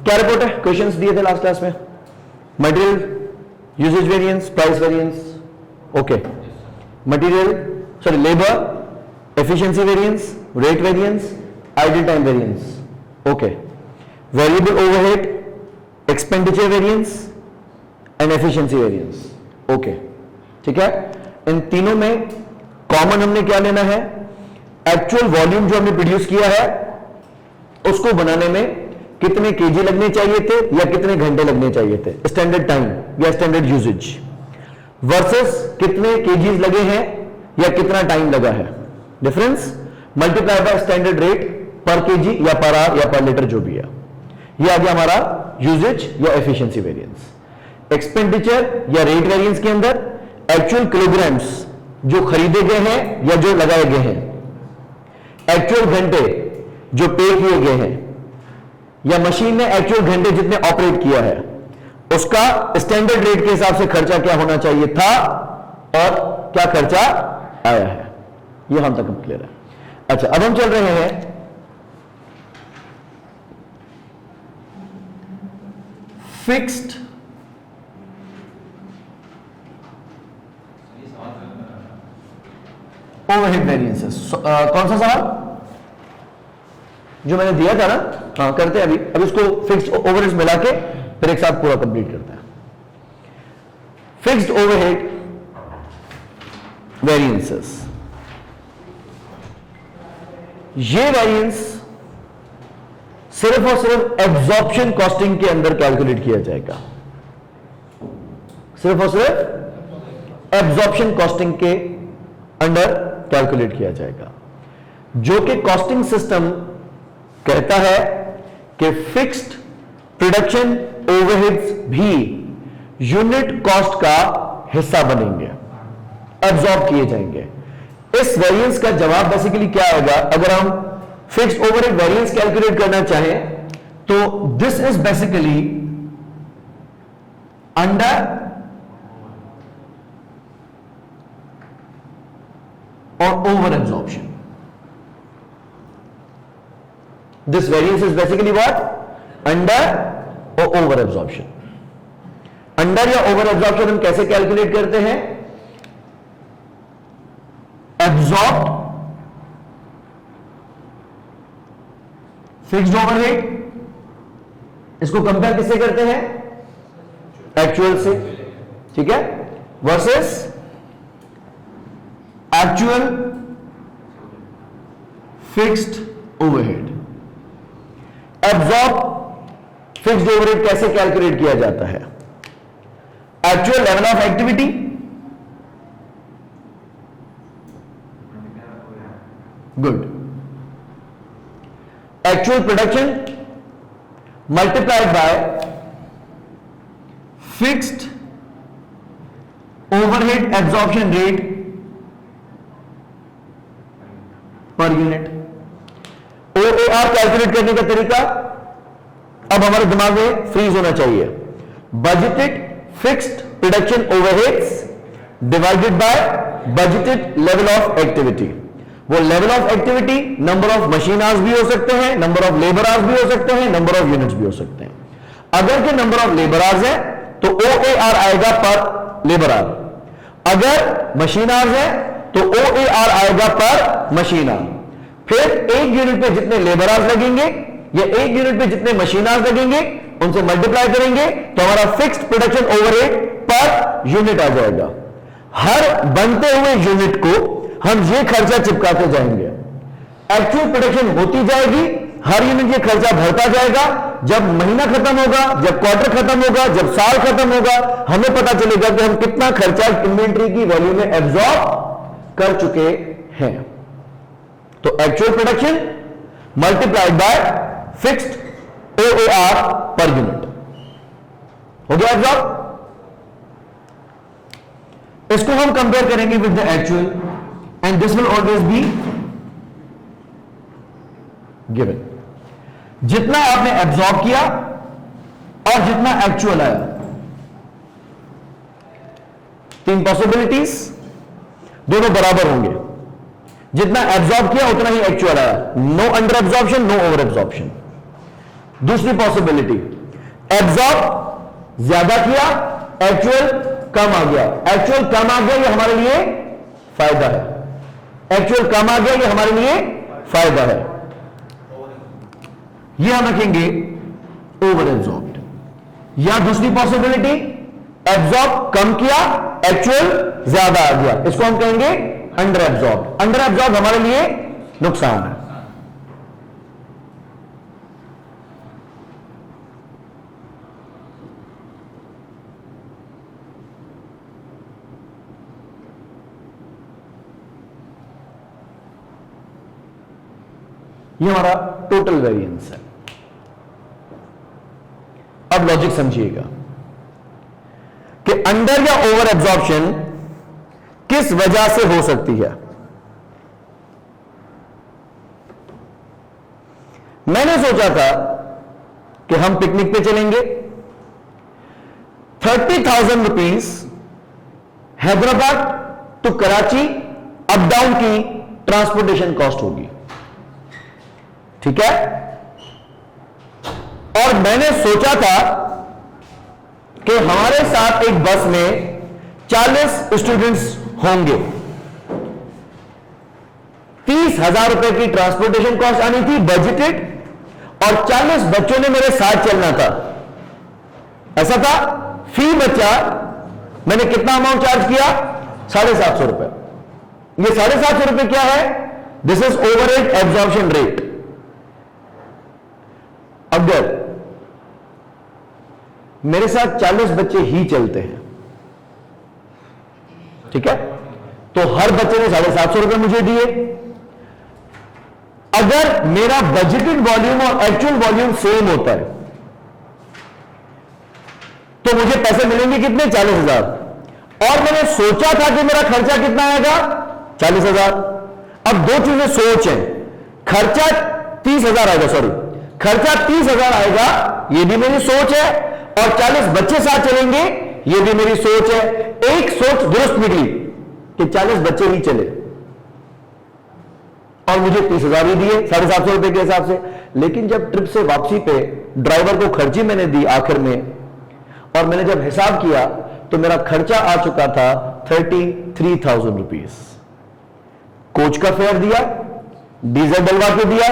क्या रिपोर्ट है? क्वेश्चंस दिए थे लास्ट क्लास में, material usage variance, price variance, okay, material sorry labour efficiency variance, rate variance, idle time variance, okay, variable overhead, expenditure variance and efficiency variance, okay, ठीक है। इन तीनों में common हमने क्या लेना है? एक्चुअल वॉल्यूम जो हमने प्रोड्यूस किया है उसको बनाने में कितने केजी लगने चाहिए थे या कितने घंटे लगने चाहिए थे, स्टैंडर्ड टाइम या स्टैंडर्ड यूजेज, वर्सेस कितने केजीज लगे हैं या कितना टाइम लगा है, difference multiply by standard rate पर केजी या पर आवर या पर लीटर जो भी है। ये आ गया हमारा यूजेज या एफिशिएंसी वेरिएंस। एक्सपेंडिचर या रेट वेरिएंस के अंदर एक्चुअल किलोग्राम्स जो खरीदे गए हैं या जो लगाए गए हैं, एक्चुअल घंटे जो पे किए गए हैं या मशीन ने एक्चुअल घंटे जितने ऑपरेट किया है उसका स्टैंडर्ड रेट के हिसाब से खर्चा क्या होना चाहिए था और क्या खर्चा आया है, ये हम तक क्लियर है। अच्छा, अब हम चल रहे हैं फिक्स्ड ओवरहेड वेरिएंसेस। कौन सा सवाल जो मैंने दिया था ना? हाँ, करते हैं अभी इसको फिक्स्ड ओवरहेड्स मिला के फिर एक साथ पूरा कंप्लीट करते हैं। फिक्स्ड ओवरहेड वेरिएंसेस, ये वेरिएंस सिर्फ और सिर्फ एब्जॉर्प्शन कॉस्टिंग के अंदर कैलकुलेट किया जाएगा, सिर्फ और सिर्फ एब्जॉर्प्शन कॉस्टिंग के अंडर कैलकुलेट किया जाएगा, जो कि कॉस्टिंग सिस्टम कहता है कि फिक्स्ड प्रोडक्शन ओवरहेड्स भी यूनिट कॉस्ट का हिस्सा बनेंगे, एब्जॉर्ब किए जाएंगे। इस वेरिएंस का जवाब बेसिकली क्या आएगा? अगर हम फिक्स्ड ओवरहेड वेरिएंस कैलकुलेट करना चाहें तो दिस इज बेसिकली अंडर और over absorption. This variance is basically what? Under और ओवर एब्जॉर्प्शन। अंडर या ओवर एब्जॉर्प्शन हम कैसे कैलकुलेट करते हैं? एब्जॉर्ब्ड फिक्स्ड ओवरहेड, इसको कंपेयर किससे करते हैं? एक्चुअल से, ठीक है, versus actual fixed overhead. Absorb fixed overhead कैसे कैलकुलेट किया जाता है? Actual level of activity good, actual production multiplied by fixed overhead absorption rate per unit. OAR calculate करने का तरीका अब हमारे दिमाग में फ्रीज होना चाहिए। Budgeted fixed production overheads divided by budgeted level of activity. वो level of activity number of machine hours भी हो सकते हैं, नंबर ऑफ लेबर आवर्स भी हो सकते हैं, नंबर ऑफ यूनिट्स भी हो सकते हैं। अगर के नंबर ऑफ लेबर आवर्स है तो OAR आएगा पर लेबर आवर, अगर मशीन आवर्स है तो OAR आएगा पर मशीन आवर। फिर एक यूनिट पे जितने लेबर आवर्स लगेंगे या एक यूनिट पे जितने मशीन आवर्स लगेंगे उनसे मल्टीप्लाई करेंगे तो हमारा fixed production overhead per unit आ जाएगा। हर बनते हुए यूनिट को हम ये खर्चा चिपकाते जाएंगे, एक्चुअल प्रोडक्शन होती जाएगी, हर यूनिट ये खर्चा भरता जाएगा। जब महीना खत्म होगा, जब क्वार्टर खत्म होगा, जब साल खत्म होगा, हमें पता चलेगा कि हम कितना खर्चा इन्वेंट्री की वैल्यू में एब्जॉर्ब कर चुके हैं। तो actual production multiplied by fixed OAR per unit हो गया एब्जॉर्ब। इसको हम कंपेयर करेंगे with the actual and this will always be given. जितना आपने एब्जॉर्ब किया और जितना एक्चुअल आया, तीन पॉसिबिलिटीज, दोनों बराबर होंगे। जितना एब्जॉर्ब किया उतना ही एक्चुअल आया, no under absorption, no over absorption. दूसरी पॉसिबिलिटी, एब्जॉर्ब ज्यादा किया, एक्चुअल कम आ गया। एक्चुअल कम आ गया, ये हमारे लिए फायदा है। एक्चुअल कम आ गया, ये हमारे लिए फायदा है। ये हम रखेंगे ओवर एब्जॉर्ब्ड। या दूसरी पॉसिबिलिटी, एब्जॉर्ब कम किया, एक्चुअल ज्यादा आ गया, इसको हम कहेंगे अंडर एब्जॉर्ब। अंडर एब्जॉर्ब हमारे लिए नुकसान है। ये हमारा टोटल वेरिएंस है। अब लॉजिक समझिएगा कि अंडर या ओवर एब्जॉर्प्शन किस वजह से हो सकती है। मैंने सोचा था कि हम पिकनिक पे चलेंगे, 30,000 rupees Hyderabad to Karachi up down की ट्रांसपोर्टेशन कॉस्ट होगी, ठीक है। और मैंने सोचा था कि हमारे साथ एक बस में 40 स्टूडेंट्स होंगे, 30,000 रुपए की ट्रांसपोर्टेशन कॉस्ट आनी थी बजटेड, और 40 बच्चों ने मेरे साथ चलना था। ऐसा था, फी बच्चा मैंने कितना अमाउंट चार्ज किया, 750 रुपए। ये 750 रुपए क्या है, this is overhead absorption rate. अगर मेरे साथ 40 बच्चे ही चलते हैं, ठीक है, तो हर बच्चे ने 750 रुपए मुझे दिए। अगर मेरा बजटेड वॉल्यूम और एक्चुअल वॉल्यूम सेम होता है तो मुझे पैसे मिलेंगे कितने, 40,000। और मैंने सोचा था कि मेरा खर्चा कितना आएगा, 40,000। अब दो चीजें सोच हैं, खर्चा 30,000 आएगा, सॉरी खर्चा 30,000 आएगा, यह भी मेरी सोच है, और 40 बच्चे साथ चलेंगे, यह भी मेरी सोच है। एक सोच दुरुस्त निकली कि 40 बच्चे ही चले और मुझे 30,000 ही दिए 750 रुपए के हिसाब से। लेकिन जब ट्रिप से वापसी पे ड्राइवर को खर्ची मैंने दी आखिर में, और मैंने जब हिसाब किया तो मेरा खर्चा आ चुका था 33,000 रुपीज। कोच का फेयर दिया, डीजल डलवा के दिया,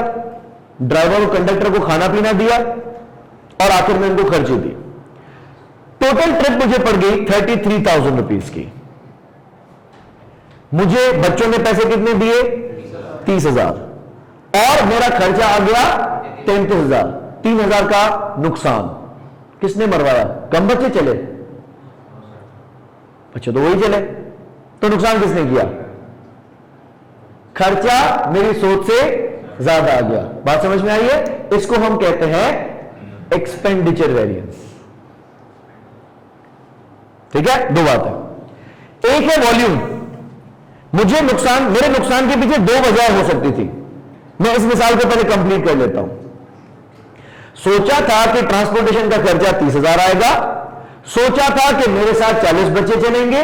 ड्राइवर और कंडक्टर को खाना पीना दिया, और आखिर में उनको खर्ची दी। टोटल ट्रिप मुझे पड़ गई 33,000 रुपीज की। मुझे बच्चों ने पैसे कितने दिए, 30,000, और मेरा खर्चा आ गया 33,000। 3,000 का नुकसान किसने मरवाया, कम बच्चे चले, बच्चे तो वही चले, तो नुकसान किसने किया, खर्चा मेरी सोच से ज्यादा आ गया। बात समझ में आई है, इसको हम कहते हैं एक्सपेंडिचर वेरिएंस, ठीक है। दो बात है, एक है वॉल्यूम, मुझे नुकसान, मेरे नुकसान के पीछे दो वजह हो सकती थी। मैं इस मिसाल को पहले कंप्लीट कर लेता हूं। सोचा था कि ट्रांसपोर्टेशन का खर्चा 30,000 आएगा, सोचा था कि मेरे साथ 40 बच्चे चलेंगे।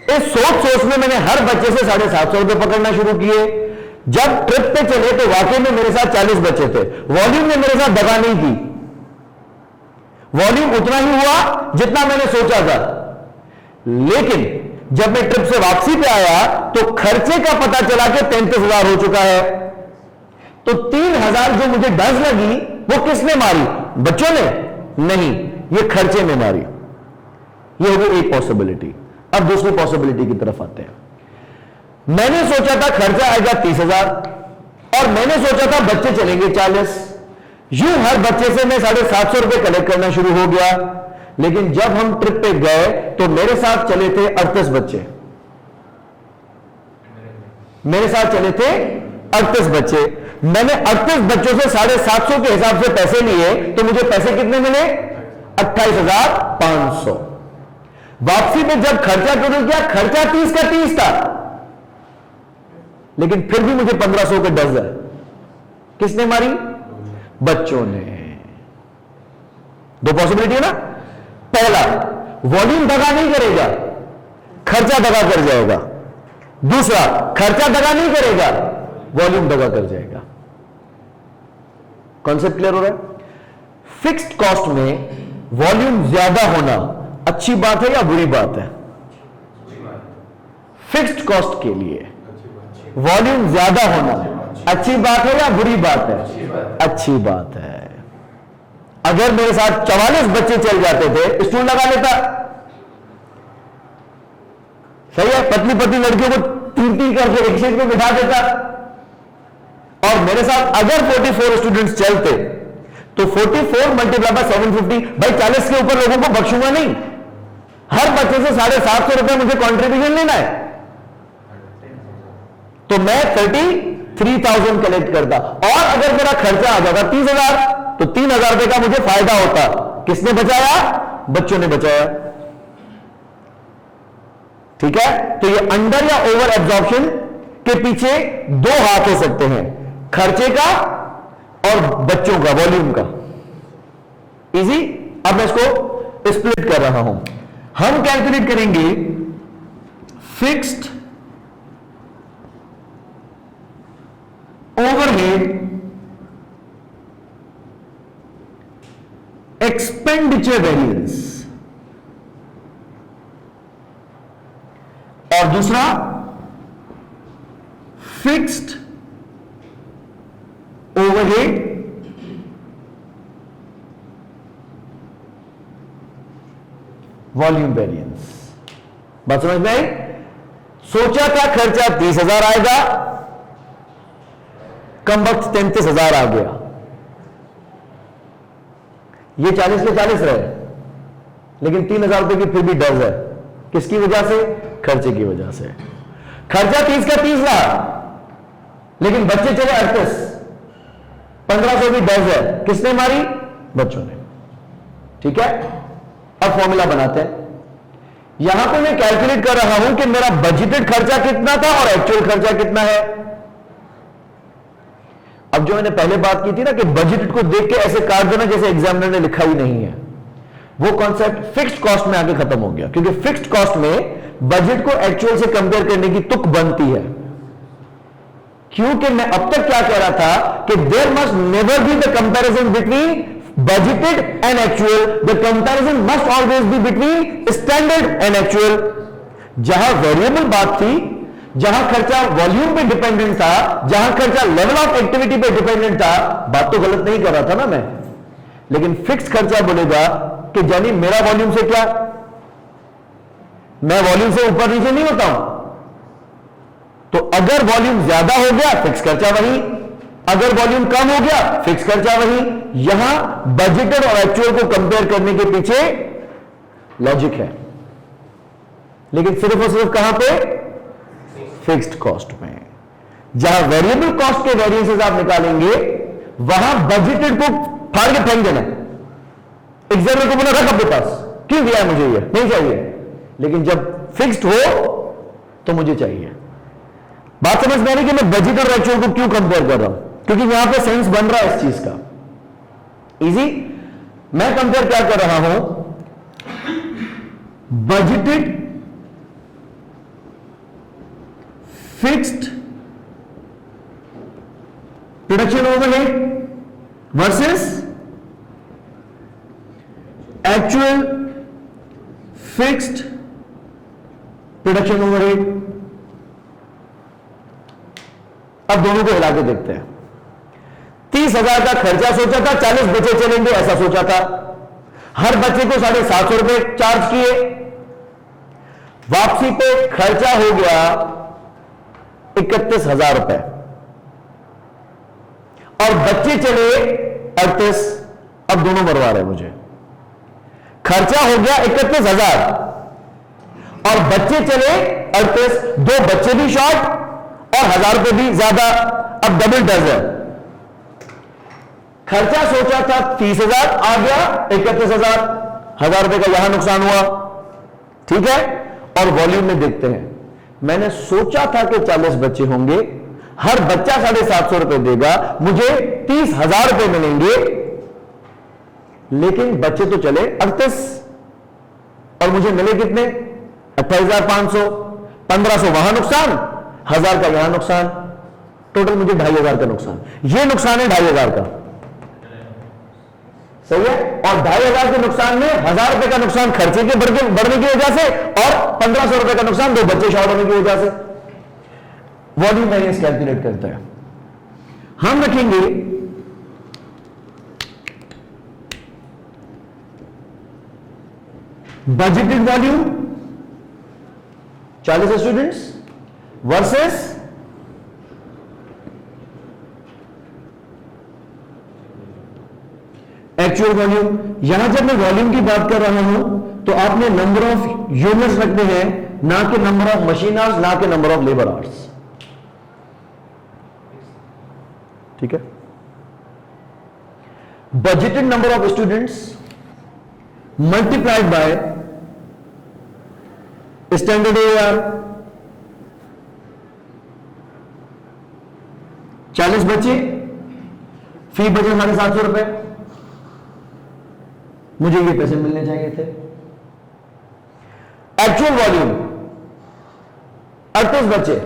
इस सोच में मैंने हर बच्चे से 750 रुपए पकड़ना शुरू किए। जब ट्रिप पे चले तो वाकई में मेरे साथ 40 बच्चे थे, वॉल्यूम ने मेरे साथ दगा नहीं की, वॉल्यूम उतना ही हुआ जितना मैंने सोचा था। लेकिन जब मैं ट्रिप से वापसी पे आया तो खर्चे का पता चला कि 33,000 हो चुका है। तो 3,000 जो मुझे डज लगी वो किसने मारी, बच्चों ने नहीं, ये खर्चे में मारी। ये होगी एक पॉसिबिलिटी। अब दूसरी पॉसिबिलिटी की तरफ आते हैं। मैंने सोचा था खर्चा आएगा 30,000, और मैंने सोचा था बच्चे चलेंगे 40। यूं हर बच्चे से मैं 750 रुपए कलेक्ट करना शुरू हो गया। लेकिन जब हम ट्रिप पे गए तो मेरे साथ चले थे 38 बच्चे, मेरे साथ चले थे 38 बच्चे। मैंने 38 बच्चों से 750 के हिसाब से पैसे लिए, तो मुझे पैसे कितने मिले, 28,500। वापसी पे जब खर्चा टोटल किया, खर्चा 30 का 30 था, लेकिन फिर भी मुझे 1,500 का डज है। किसने मारी, बच्चों ने। दो पॉसिबिलिटी है ना। पहला, वॉल्यूम दगा नहीं करेगा, खर्चा दगा कर जाएगा। दूसरा, खर्चा दगा नहीं करेगा, वॉल्यूम दगा कर जाएगा। कॉन्सेप्ट क्लियर हो रहा है। फिक्स्ड कॉस्ट में वॉल्यूम ज्यादा होना अच्छी बात है या बुरी बात है? फिक्स्ड कॉस्ट के लिए वॉल्यूम ज्यादा होना अच्छी बात है या बुरी बात है? अच्छी बात है। अगर मेरे साथ 44 बच्चे चल जाते थे, स्टूल लगा लेता, सही है, पतली पतली लड़कियों को तीन तीन करके एक सीट पे बिठा देता, और मेरे साथ अगर 44 स्टूडेंट्स चलते तो 44 मल्टीप्लाई बाय 750, भाई 40 के ऊपर लोगों को बख्शूंगा नहीं, हर बच्चे से 750 रुपए मुझे कॉन्ट्रीब्यूशन लेना है, तो मैं 33,000 कलेक्ट करता, और अगर मेरा खर्चा आ जाता 30,000 तो 3,000 रुपए का मुझे फायदा होता। किसने बचाया? बच्चों ने बचाया। ठीक है, तो ये अंडर या ओवर एब्जॉर्प्शन के पीछे दो हाथ हो सकते हैं, खर्चे का और बच्चों का, वॉल्यूम का। इजी। अब मैं इसको स्प्लिट कर रहा हूं। हम कैलकुलेट करेंगे फिक्स्ड ओवरहेड एक्सपेंडिचर वेरिएंस, और दूसरा फिक्स्ड ओवरहेड वॉल्यूम वेरिएंस। बात समझ में आई? सोचा था खर्चा 30,000 आएगा, कम वक्त 33,000 आ गया। ये 40 के 40 रहे, लेकिन 3,000 रुपए की फिर भी डर है। किसकी वजह से? खर्चे की वजह से। खर्चा 30 का 30 रहा, लेकिन बच्चे चले 38, 1,500 की डर है। किसने मारी? बच्चों ने। ठीक है, अब फॉर्मूला बनाते हैं। यहां पे मैं कैलकुलेट कर रहा हूं कि मेरा बजटेड खर्चा कितना था और एक्चुअल खर्चा कितना है। अब जो मैंने पहले बात की थी ना कि बजटेड को देख के ऐसे काट देना जैसे एग्जामिनर ने लिखा ही नहीं है, वो कॉन्सेप्ट फिक्स्ड कॉस्ट में आके खत्म हो गया, क्योंकि फिक्स्ड कॉस्ट में बजट को एक्चुअल से कंपेयर करने की तुक बनती है। क्योंकि मैं अब तक क्या कह रहा था कि there must never be the comparison between budgeted and actual, the comparison must always be between standard and actual. जहां वेरिएबल बात थी, जहां खर्चा वॉल्यूम पे डिपेंडेंट था, जहां खर्चा लेवल ऑफ एक्टिविटी पे डिपेंडेंट था, बात तो गलत नहीं कर रहा था ना मैं। लेकिन फिक्स खर्चा बोलेगा कि जानी मेरा वॉल्यूम से क्या, मैं वॉल्यूम से ऊपर नीचे नहीं होता हूं, तो अगर वॉल्यूम ज्यादा हो गया फिक्स खर्चा वही, अगर वॉल्यूम कम हो गया फिक्स खर्चा वही। यहां बजटेड और एक्चुअल को कंपेयर करने के पीछे लॉजिक है, लेकिन सिर्फ और सिर्फ कहां पे? फिक्स्ड कॉस्ट में। जहां वेरिएबल कॉस्ट के वेरिएंसेस आप निकालेंगे, वहां बजटेड को फाड़ के फेंक देना। एग्जामिनर को बोला रख अपने पास, क्यों दिया मुझे ये नहीं चाहिए, लेकिन जब फिक्स्ड हो तो मुझे चाहिए। बात समझ में आ रही कि मैं बजट और एक्चुअल को क्यों कंपेयर कर रहा हूं? क्योंकि यहां पे सेंस बन रहा है इस चीज का। इजी। मैं कंपेयर क्या कर रहा हूं? Budgeted fixed production overhead versus actual fixed production overhead. अब दोनों को हिला के देखते हैं। 30,000 का खर्चा सोचा था, 40 बच्चे चलेंगे ऐसा सोचा था, हर बच्चे को 750 रुपए चार्ज किए, वापसी पे खर्चा हो गया 31,000 रुपए, और बच्चे चले 38। अब दोनों मरवा रहे मुझे। खर्चा हो गया 31,000 और बच्चे चले 38, दो बच्चे भी शॉर्ट और 1,000 रुपए भी ज्यादा। अब डबल डज है। खर्चा सोचा था 30,000, आ गया 31,000, 1,000 रुपए का यहां नुकसान हुआ। ठीक है, और वॉल्यूम में देखते हैं। मैंने सोचा था कि 40 बच्चे होंगे, हर बच्चा 750 रुपए देगा, मुझे 30,000 रुपए मिलेंगे, लेकिन बच्चे तो चले 38 और मुझे मिले कितने? 28,500। 1,500 वहां नुकसान, 1,000 का यहां नुकसान, टोटल मुझे 2,500 का नुकसान। ये नुकसान है 2,500 का। सही है। और 2500 के नुकसान में 1000 रुपए का नुकसान खर्चे के बढ़ने की वजह से और 1500 रुपए का नुकसान 2 बच्चे शॉर्ट होने की वजह से। वॉल्यूम वेरिएंस कैलकुलेट करते हैं। हम रखेंगे budgeted volume 40 students versus actual volume. यहां जब मैं वॉल्यूम की बात कर रहा हूं तो आपने नंबर ऑफ यूनिट्स रखने हैं, ना कि नंबर ऑफ मशीन आवर्स, ना कि नंबर ऑफ लेबर आवर्स। ठीक है। Budgeted number of students multiplied by standard AR 40 बच्चे, फी बचे 750 रुपए। मुझे ये पैसे मिलने चाहिए थे। एक्चुअल वॉल्यूम 38 बच्चे,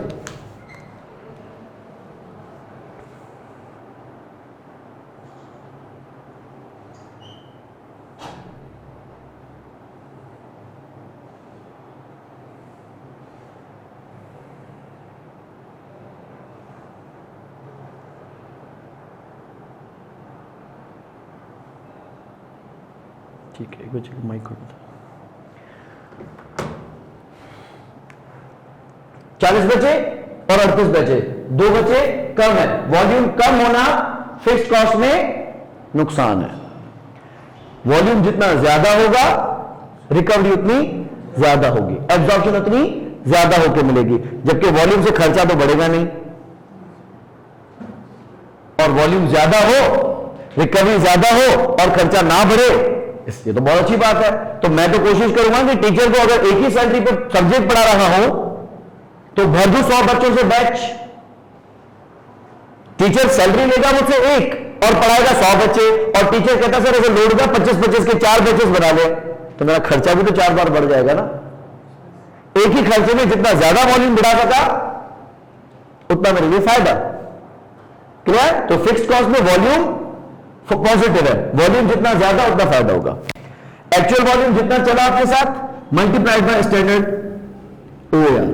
ठीक है। एक बच्चे को माइक खोल दो। 40 बचे और 38 बचे, 2 बचे कम है। वॉल्यूम कम होना फिक्स्ड कॉस्ट में नुकसान है। वॉल्यूम जितना ज्यादा होगा रिकवरी उतनी ज्यादा होगी, एब्जॉर्प्शन उतनी ज्यादा होकर मिलेगी। जबकि वॉल्यूम से खर्चा तो बढ़ेगा नहीं, और वॉल्यूम ज्यादा हो, रिकवरी ज्यादा हो और खर्चा ना बढ़े, इसलिए तो बहुत अच्छी बात है। तो मैं तो कोशिश करूंगा कि टीचर को अगर एक ही सैलरी पर सब्जेक्ट पढ़ा रहा हूं तो भर दूं 100 बच्चों से बैच। टीचर सैलरी लेगा मुझसे 1 और पढ़ाएगा 100 बच्चे, और टीचर कहता सर ऐसे लोड का 25-25 के 4 बैचेस बना ले, तो मेरा खर्चा भी तो 4 बार बढ़ जाएगा ना। एक ही खर्चे में जितना ज्यादा वॉल्यूम बढ़ा सका उतना मेरे लिए फायदा। क्लियर? तो फिक्स्ड कॉस्ट में वॉल्यूम पॉजिटिव है, वॉल्यूम जितना ज्यादा उतना फायदा होगा। एक्चुअल वॉल्यूम जितना चला आपके साथ मल्टीप्लाइड बाय स्टैंडर्ड ओआर।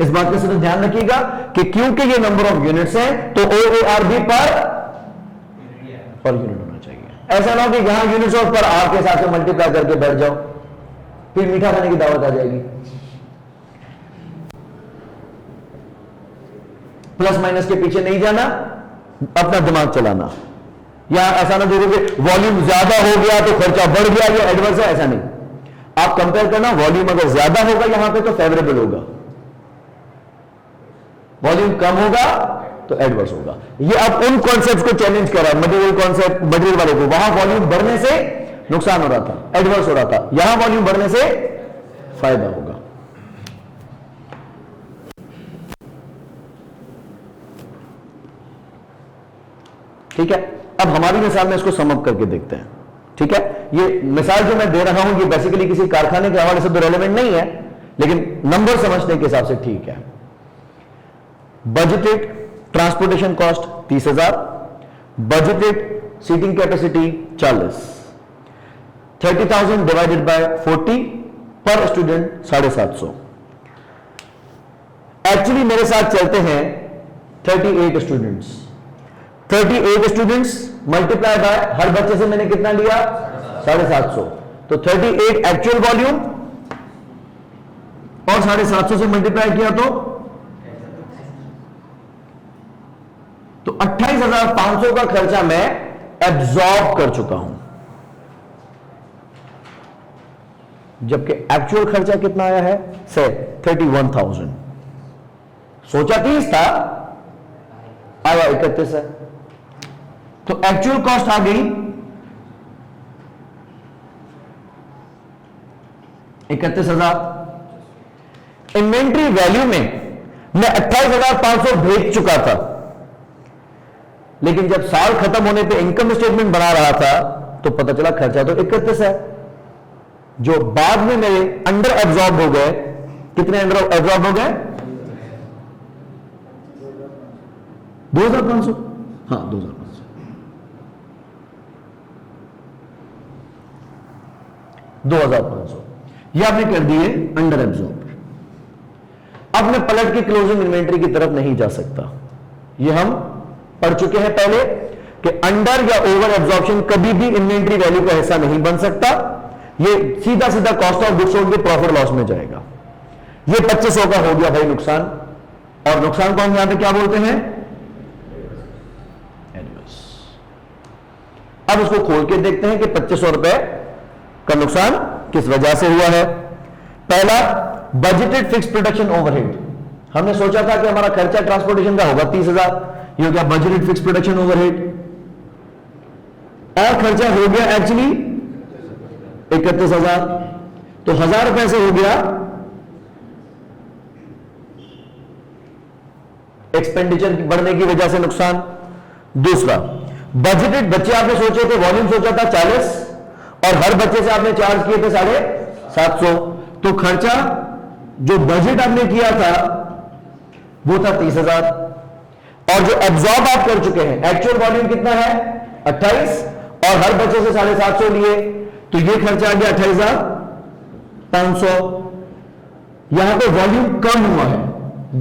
इस बात का सिर्फ ध्यान रखिएगा कि क्योंकि ये नंबर ऑफ यूनिट्स हैं तो ओआर भी पर यूनिट होना चाहिए। ऐसा ना हो कि यहां यूनिट्स और पर आर के हिसाब से मल्टीप्लाई करके बैठ जाओ, फिर मीठा खाने की दावत आ जाएगी। प्लस माइनस के पीछे नहीं जाना, अपना दिमाग चलाना। या ऐसा ना देखो कि वॉल्यूम ज्यादा हो गया तो खर्चा बढ़ गया, ये एडवर्स है, ऐसा नहीं। आप कंपेयर करना, वॉल्यूम अगर ज्यादा होगा यहां पे तो फेवरेबल होगा, वॉल्यूम कम होगा तो एडवर्स होगा। ये अब उन कॉन्सेप्ट्स को चैलेंज कर रहा है, मटेरियल कॉन्सेप्ट, मटेरियल वाले को। वहां वॉल्यूम बढ़ने से नुकसान हो रहा था, एडवर्स हो रहा था, यहां वॉल्यूम बढ़ने से फायदा होगा। ठीक है। अब हमारी मिसाल में इसको सम अप करके देखते हैं। ठीक है। ये मिसाल जो मैं दे रहा हूं ये बेसिकली किसी कारखाने के हवाले से तो रेलेवेंट नहीं है, लेकिन नंबर समझने के हिसाब से ठीक है। Budgeted transportation cost 30,000, budgeted seating capacity 40, 30,000 divided by 40 per student 750। Actually मेरे साथ चलते हैं 38 स्टूडेंट्स। 38 स्टूडेंट्स मल्टीप्लाई बाय हर बच्चे से मैंने कितना लिया 750, तो 38 एक्चुअल वॉल्यूम और 750 से मल्टीप्लाई किया तो 28,500 का खर्चा मैं एब्जॉर्ब कर चुका हूं, जबकि एक्चुअल खर्चा कितना आया है से 31,000। सोचा 30 था, आया 31 है। तो एक्चुअल कॉस्ट आ गई 31,000। इन्वेंट्री वैल्यू में मैं 28,500 भेज चुका था, लेकिन जब साल खत्म होने पे इनकम स्टेटमेंट बना रहा था तो पता चला खर्चा तो 31 है, जो बाद में मेरे अंडर एब्जॉर्ब हो गए। कितने अंडर एब्जॉर्ब हो गए? 2,500। हाँ 2,500। 2500, ये आपने कर दिए अंडर एब्जॉर्ब। अब मैं पलट के क्लोजिंग इन्वेंटरी की तरफ नहीं जा सकता, ये हम पढ़ चुके हैं पहले कि अंडर या ओवर एब्जॉर्प्शन कभी भी इन्वेंटरी वैल्यू का हिस्सा नहीं बन सकता, ये सीधा सीधा कॉस्ट ऑफ गुड्स सोल्ड के प्रॉफिट लॉस में जाएगा। ये 2500 का हो गया भाई नुकसान, और नुकसान को हम यहां पे क्या बोलते हैं, एनुअस। अब उसको खोल के देखते हैं कि 2500 रुपए का नुकसान किस वजह से हुआ है। पहला, बजटेड फिक्स प्रोडक्शन ओवरहेड। हमने सोचा था कि हमारा खर्चा ट्रांसपोर्टेशन का होगा 30,000, ये हो गया बजटेड फिक्स प्रोडक्शन ओवरहेड, और खर्चा हो गया एक्चुअली 31,000, तो 1,000 रुपए से हो गया एक्सपेंडिचर बढ़ने की वजह से नुकसान। दूसरा, बजटेड, बच्चे आपने सोचे थे, वॉल्यूम सोचा था 40 और हर बच्चे से आपने चार्ज किए थे 750, तो खर्चा जो बजट आपने किया था वो था 30,000, और जो एब्जॉर्ब आप कर चुके हैं, एक्चुअल वॉल्यूम कितना है 28, और हर बच्चे से 750 लिए, तो ये खर्चा आ गया 28,500। यहां पे वॉल्यूम कम हुआ है,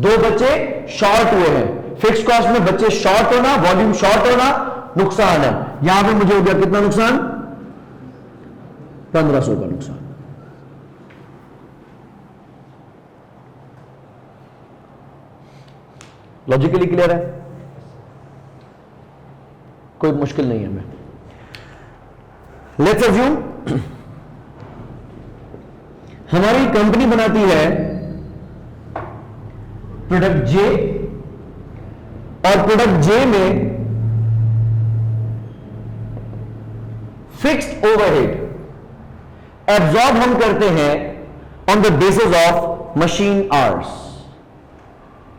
2 बच्चे शॉर्ट हुए हैं। फिक्स कॉस्ट में बच्चे शॉर्ट होना, वॉल्यूम शॉर्ट होना नुकसान है। यहां पे मुझे हो गया कितना नुकसान, 1500 का नुकसान। लॉजिकली क्लियर है, कोई मुश्किल नहीं है हमें। लेट्स अज्यूम हमारी कंपनी बनाती है प्रोडक्ट जे, और प्रोडक्ट जे में फिक्स्ड ओवरहेड एब्जॉर्ब हम करते हैं on the basis of machine hours.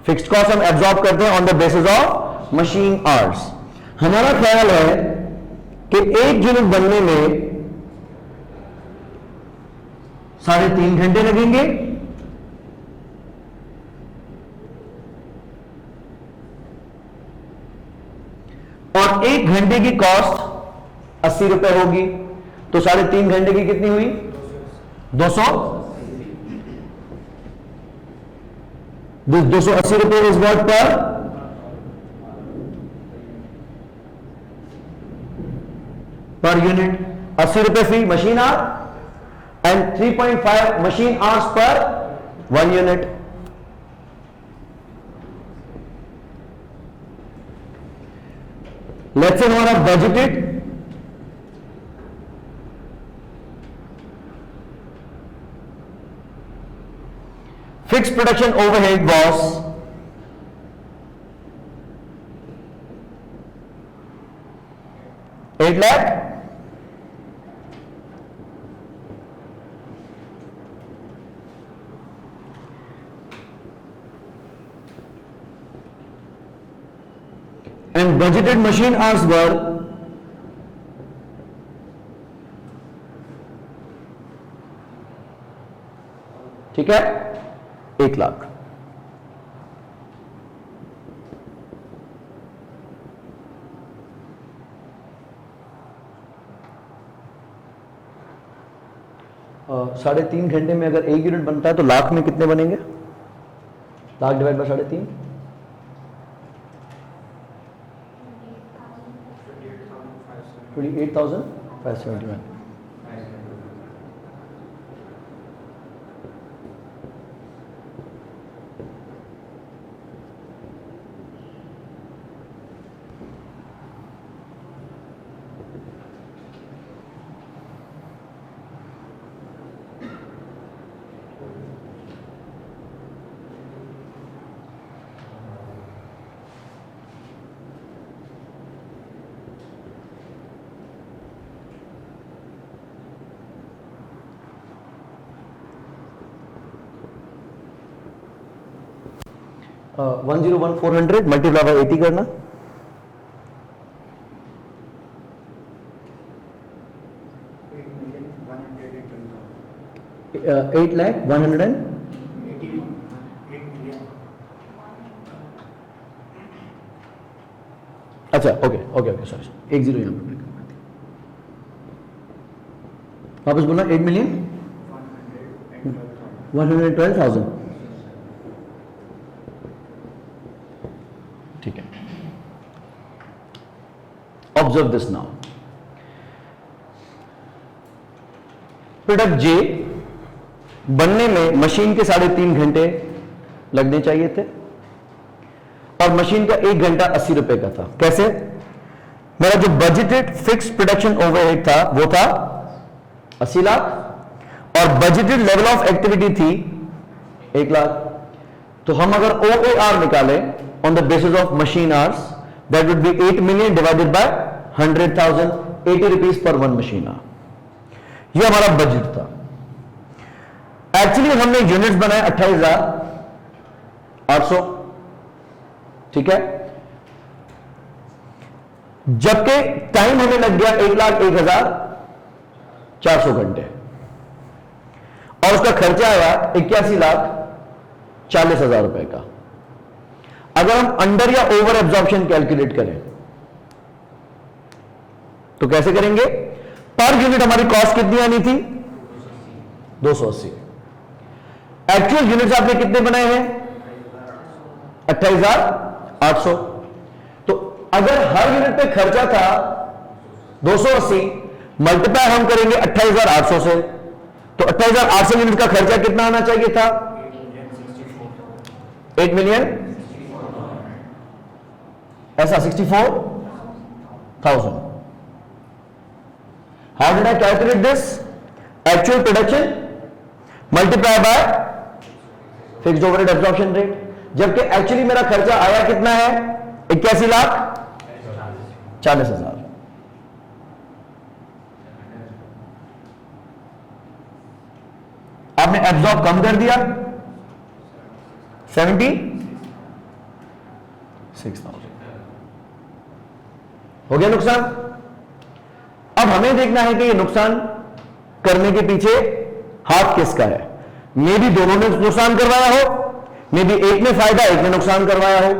Fixed cost हम एब्जॉर्ब करते हैं on the basis of machine hours. हमारा ख्याल है कि 1 यूनिट बनने में 3.5 घंटे लगेंगे, और 1 घंटे की कॉस्ट 80 रुपए होगी, तो 3.5 घंटे की कितनी हुई, 280 रुपए इज व्हाट पर यूनिट। 80 रुपए fee machine hour and 3.5 machine hours per 1 unit. Let's say हमारा budgeted fixed production overhead was ₹8 lakh, and budgeted machine hours were ठीक है 1 लाख। साढ़े 3 घंटे में अगर 1 यूनिट बनता है तो लाख में कितने बनेंगे, lakh divide by 3.5, 28,571। uh, 101,400 multiply by 80 करना, $8 lakh 100 अच्छा ओके ओके ओके सॉरी 10 यहां पर वापस बोला 8,112,000। ठीक है, ऑब्जर्व दिस नाउ। प्रोडक्ट जे बनने में मशीन के 3.5 घंटे लगने चाहिए थे और मशीन का 1 घंटा 80 रुपए का था। कैसे? मेरा जो बजटेड फिक्स प्रोडक्शन ओवरहेड था वो था 80 लाख और बजटेड लेवल ऑफ एक्टिविटी थी 1 लाख। तो हम अगर OAR निकाले on the basis of machine hours, that would be 8 million divided by 100,000, 80 rupees per 1 machine our. ये हमारा बजट था। एक्चुअली हमने यूनिट्स बनाए 28,800, ठीक है, जबकि टाइम हमें लग गया 1,01,400 घंटे और उसका खर्चा आया 81,40,000 रुपए का। अगर हम अंडर या ओवर एब्जॉर्प्शन कैलकुलेट करें तो कैसे करेंगे? पर यूनिट हमारी कॉस्ट कितनी आनी थी? 280। एक्चुअल यूनिट्स आपने कितने बनाए हैं? 28,800। तो अगर हर यूनिट पे खर्चा था 280, मल्टीप्लाई हम करेंगे 28,800 से, तो 28,800 यूनिट का खर्चा कितना आना चाहिए था? 8 मिलियन, ऐसा 64,000। How did I calculate this? Actual production multiply by fixed overhead absorption rate। जबकि एक्चुअली मेरा खर्चा आया कितना है? 81,40,000। आपने एब्जॉर्ब कम कर दिया 76,000, हो गया नुकसान। अब हमें देखना है कि ये नुकसान करने के पीछे हाथ किसका है। मे भी दोनों ने नुकसान करवाया हो, मे भी एक ने फायदा एक ने नुकसान करवाया हो।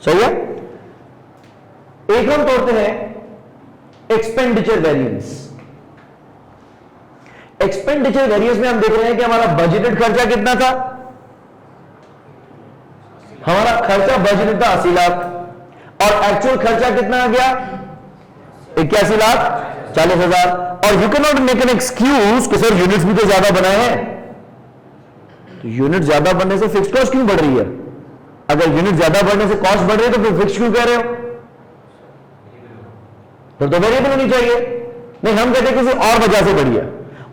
सही है। एक हम तोड़ते हैं एक्सपेंडिचर वेरिएंस। एक्सपेंडिचर वेरिएंस में हम देख रहे हैं कि हमारा बजटेड खर्चा कितना था? हमारा खर्चा बजटेड था 80 लाख और एक्चुअल खर्चा कितना आ गया? 81,40,000। और you can not make an excuse कि सर यूनिट्स भी तो ज्यादा बनाए हैं। तो यूनिट ज्यादा बढ़ने से फिक्स कॉस्ट क्यों बढ़ रही है? अगर यूनिट ज्यादा बढ़ने से कॉस्ट बढ़ रही है तो फिर फिक्स क्यों कह रहे हो? फिर तो वेरिएबल होनी चाहिए। नहीं, हम कहते हैं किसी और वजह से बढ़ी है।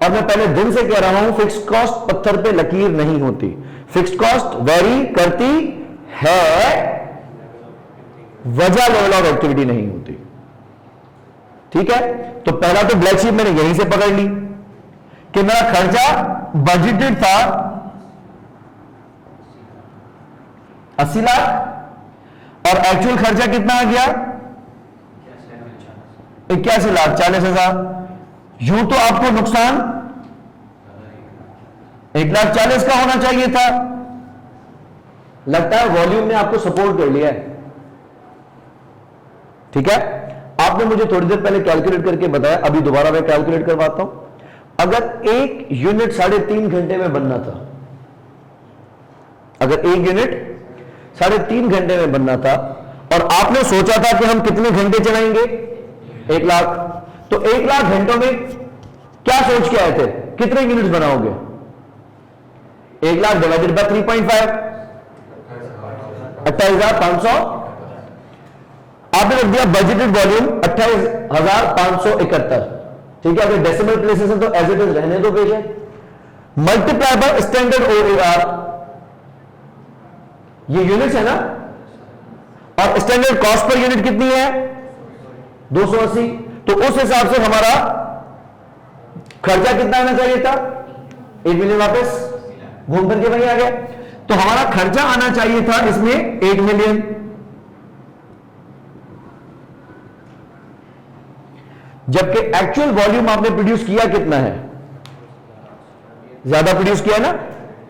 और मैं पहले दिन से कह रहा हूं फिक्स कॉस्ट पत्थर पे लकीर नहीं होती। फिक्स कॉस्ट वेरी करती है, वजह लेवल ऑफ एक्टिविटी नहीं होती। ठीक है। तो पहला तो ब्लैक शीप मैंने यहीं से पकड़ ली कि मेरा खर्चा बजटेड था 80 लाख और एक्चुअल खर्चा कितना आ गया? 81,40,000। यूं तो आपको नुकसान 1,40,000 का होना चाहिए था। लगता है वॉल्यूम ने आपको सपोर्ट कर लिया है। ठीक है। आपने मुझे थोड़ी देर पहले कैलकुलेट करके बताया, अभी दोबारा मैं कैलकुलेट करवाता हूं। अगर एक यूनिट 3.5 घंटे में बनना था, अगर एक यूनिट 3.5 घंटे में बनना था और आपने सोचा था कि हम कितने घंटे चलाएंगे? 1 लाख। तो 1 लाख घंटों में क्या सोच के आए थे? कितने यूनिट्स बनाओगे? 1 लाख डिवाइडेड बाय 3.5, 28,500। आपने रख दिया बजटेड वॉल्यूम 28,571। ठीक है। अगर डेसिमल प्लेसेस है तो एज इट इज रहने दो पेश है। मल्टीप्लाई बाय स्टैंडर्ड OAR, ये यूनिट्स है ना, और स्टैंडर्ड कॉस्ट पर यूनिट कितनी है? 280। तो उस हिसाब से हमारा खर्चा कितना आना चाहिए था? 1 मिलियन। वापस घूम करके वहीं आ गया। तो हमारा खर्चा आना चाहिए था इसमें 1 मिलियन। जबकि एक्चुअल वॉल्यूम आपने प्रोड्यूस किया कितना है? ज्यादा प्रोड्यूस किया ना।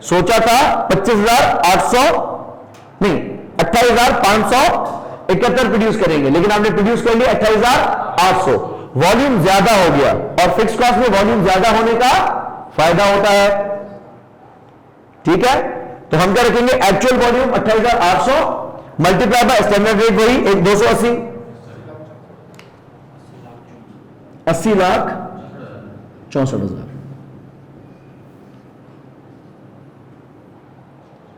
सोचा था 25,800 नहीं 28,571 प्रोड्यूस करेंगे, लेकिन आपने प्रोड्यूस कर लिया 28,800। वॉल्यूम ज्यादा हो गया, और फिक्स कॉस्ट में वॉल्यूम ज्यादा होने का फायदा होता है। ठीक है, तो हम क्या रखेंगे, actual volume 28,800 multiply by standard rate वही 280, 80,64,000।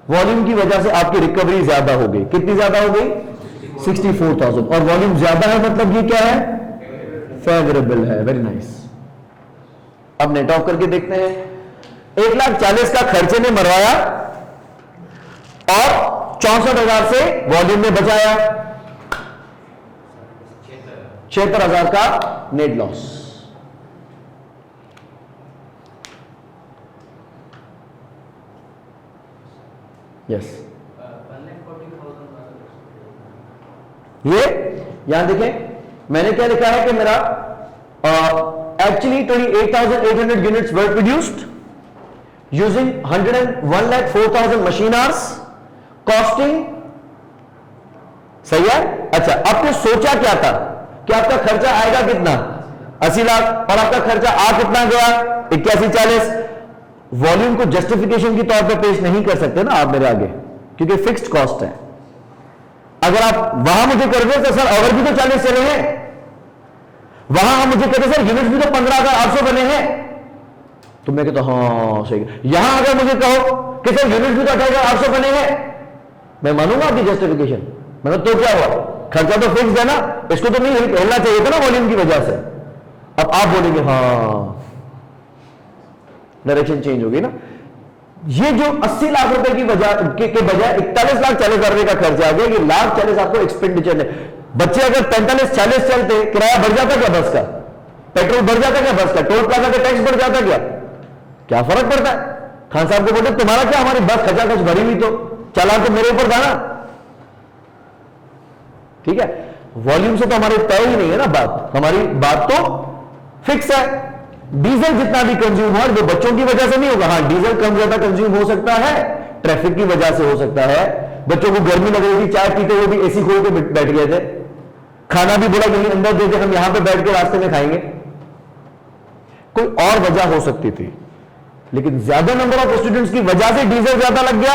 वॉल्यूम की वजह से आपकी रिकवरी ज्यादा हो गई। कितनी ज्यादा हो गई? 64,000। और वॉल्यूम ज्यादा है मतलब ये क्या है? फेवरेबल है। Very nice. अब नेट ऑफ करके देखते हैं। 1,40,000 का खर्चे ने मरवाया और 64,000 से वॉल्यूम में बचाया, 76,000 का नेट लॉस। यस, ये यहां देखें, मैंने क्या लिखा है कि मेरा एक्चुअली 28,800 यूनिट्स वर produced using 101,04,000 machine hours, costing. सही है। अच्छा, आपने सोचा क्या था कि आपका खर्चा आएगा कितना? 80 लाख, और आपका खर्चा आ कितना गया? 81,40। वॉल्यूम को जस्टिफिकेशन के तौर पर पेश नहीं कर सकते ना आप मेरे आगे, क्योंकि फिक्स्ड कॉस्ट है। अगर आप वहां मुझे कर दे तो सर और भी तो 40 चले हैं, वहां हम मुझे कहते सर यूनिट भी तो 15,800 बने हैं, तो मैं कहता हाँ सही। यहां अगर मुझे कहो कि सर यूनिट भी तो 28,800 बने हैं, मैं मानूंगा आपकी जस्टिफिकेशन। मतलब तो क्या हुआ, खर्चा तो फिक्स है ना, इसको तो नहीं हिलना चाहिए था ना वॉल्यूम की वजह से। अब आप बोलेंगे हाँ, डायरेक्शन चेंज होगी ना। ये जो 80 लाख रुपए की बजाय 41,40,000 रुपए का खर्चा आ गया, ये 1,40,000 आपको एक्सपेंडिचर है। बच्चे अगर 45-40 चलते, किराया बढ़ जाता क्या बस का? पेट्रोल बढ़ जाता क्या बस का? टोल प्लाजा का टैक्स बढ़ जाता क्या? क्या फर्क पड़ता है? खान साहब को बोलते तुम्हारा क्या, हमारी बस खचाखच भरी हुई, तो चालान तो मेरे ऊपर था ना। ठीक है, वॉल्यूम से तो हमारे तय ही नहीं है ना बात, हमारी बात तो फिक्स है। डीजल जितना भी कंज्यूम हो, वो बच्चों की वजह से नहीं होगा। हाँ, डीजल कम ज्यादा कंज्यूम हो सकता है, ट्रैफिक की वजह से हो सकता है। बच्चों को गर्मी लग रही थी, चाय पीते हुए भी एसी खोल के बैठ गए थे, खाना भी बोला कहीं अंदर दे दे, हम यहां पे बैठ के रास्ते में खाएंगे। कोई और वजह हो सकती थी, लेकिन ज्यादा नंबर ऑफ स्टूडेंट्स की वजह से डीजल ज्यादा लग गया,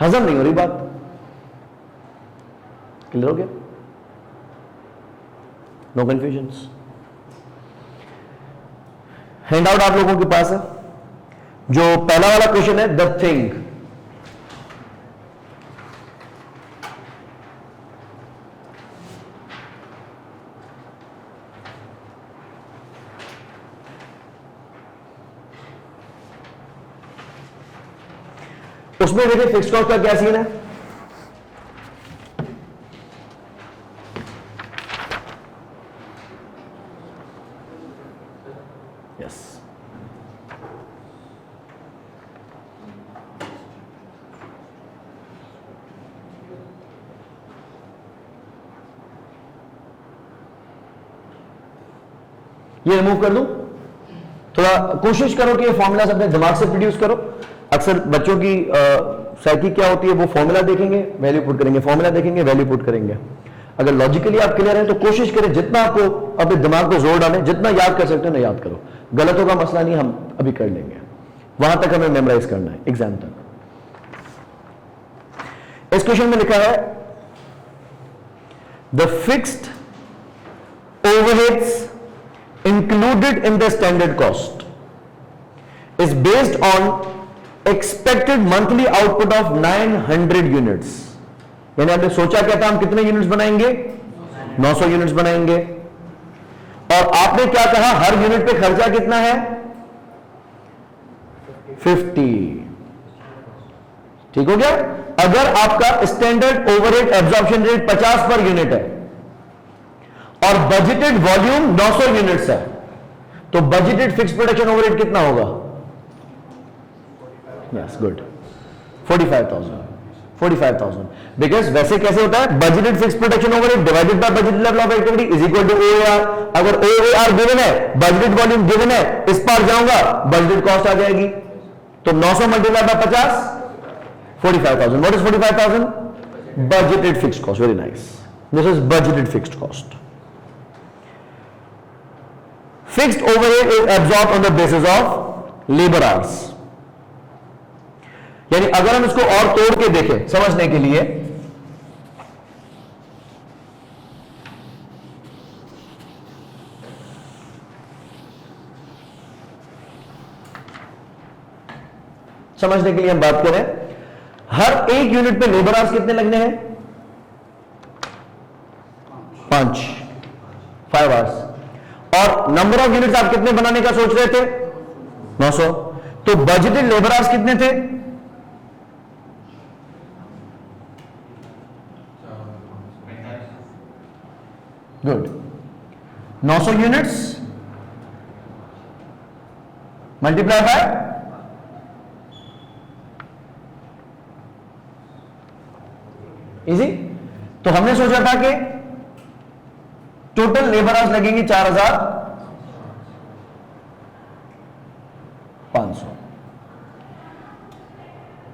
हजम नहीं हो रही बात। क्लियर हो गया? No confusions. हैंड आउट आप लोगों के पास है। जो पहला वाला क्वेश्चन है, द थिंग, उसमें देखिए फिक्स्ड कॉस्ट का क्या सीन है। यस, ये रिमूव कर दूं। थोड़ा कोशिश करो कि ये फॉर्मूलाज अपने दिमाग से प्रोड्यूस करो। अक्सर बच्चों की साइकी क्या होती है, वो फॉर्मूला देखेंगे, वैल्यू पुट करेंगे, फॉर्मूला देखेंगे, वैल्यू पुट करेंगे। अगर लॉजिकली आप क्लियर हैं तो कोशिश करें जितना आपको अपने दिमाग को जोर डालें, जितना याद कर सकते हो ना याद करो। गलतों का मसला नहीं, हम अभी कर लेंगे। वहां तक हमें मेमोराइज करना है एग्जाम तक। इस क्वेश्चन में लिखा है the fixed overheads included in the standard cost is based on expected monthly output of 900 units। यानी आपने सोचा क्या था, हम कितने यूनिट्स बनाएंगे? 900 यूनिट्स बनाएंगे। और आपने क्या कहा, हर यूनिट पे खर्चा कितना है? 50। ठीक हो गया। अगर आपका standard overhead absorption rate 50 per unit है और बजटेड वॉल्यूम 900 यूनिट्स है, तो बजटेड फिक्स प्रोडक्शन ओवरहेड कितना होगा? Yes, good, 45,000। बिकॉज वैसे कैसे होता है, budgeted fix production overhead divided by budgeted level of activity is equal to OAR. अगर ओएआर गिवन है, बजटेड वॉल्यूम गिवन है, इस पार जाऊंगा बजटेड कॉस्ट आ जाएगी। तो 900 multiply by 50, 45,000। What is 45,000? Budgeted fixed cost. Very nice, this is budgeted fixed cost. Fixed overhead is absorb on the basis of labour hours. यानी अगर हम इसको और तोड़ के देखें समझने के लिए, समझने के लिए हम बात करें, हर एक यूनिट पे लेबर आवर्स कितने लगने हैं? 5 आवर्स। और नंबर ऑफ यूनिट्स आप कितने बनाने का सोच रहे थे? 900। तो बजटेड लेबर आवर्स कितने थे? 900 यूनिट्स मल्टीप्लाई बाय इजी। तो हमने सोचा था कि टोटल लेबर आवर्स लगेंगे 4500।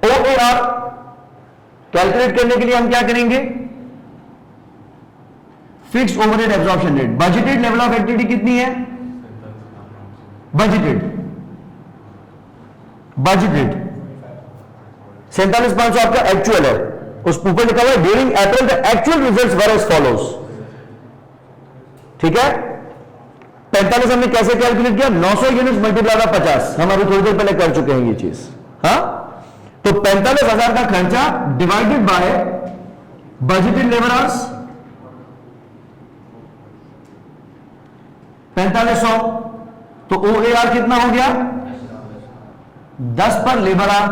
OAR कैलकुलेट करने के लिए हम क्या करेंगे? Fixed overhead absorption rate. Budgeted level of activity कितनी है? बजटेड 47,500 आपका एक्चुअल है। उस ऊपर लिखा हुआ है during April the actual results were as follows. ठीक है, 45 हमने कैसे कैलकुलेट किया? 900 यूनिट्स मल्टीप्लाई बाय 50। हम अभी थोड़ी देर पहले कर चुके हैं ये चीज। हाँ, तो 45,000 का खर्चा divided by budgeted labour hours 4500। तो OAR कितना हो गया? 10 पर लेबर आवर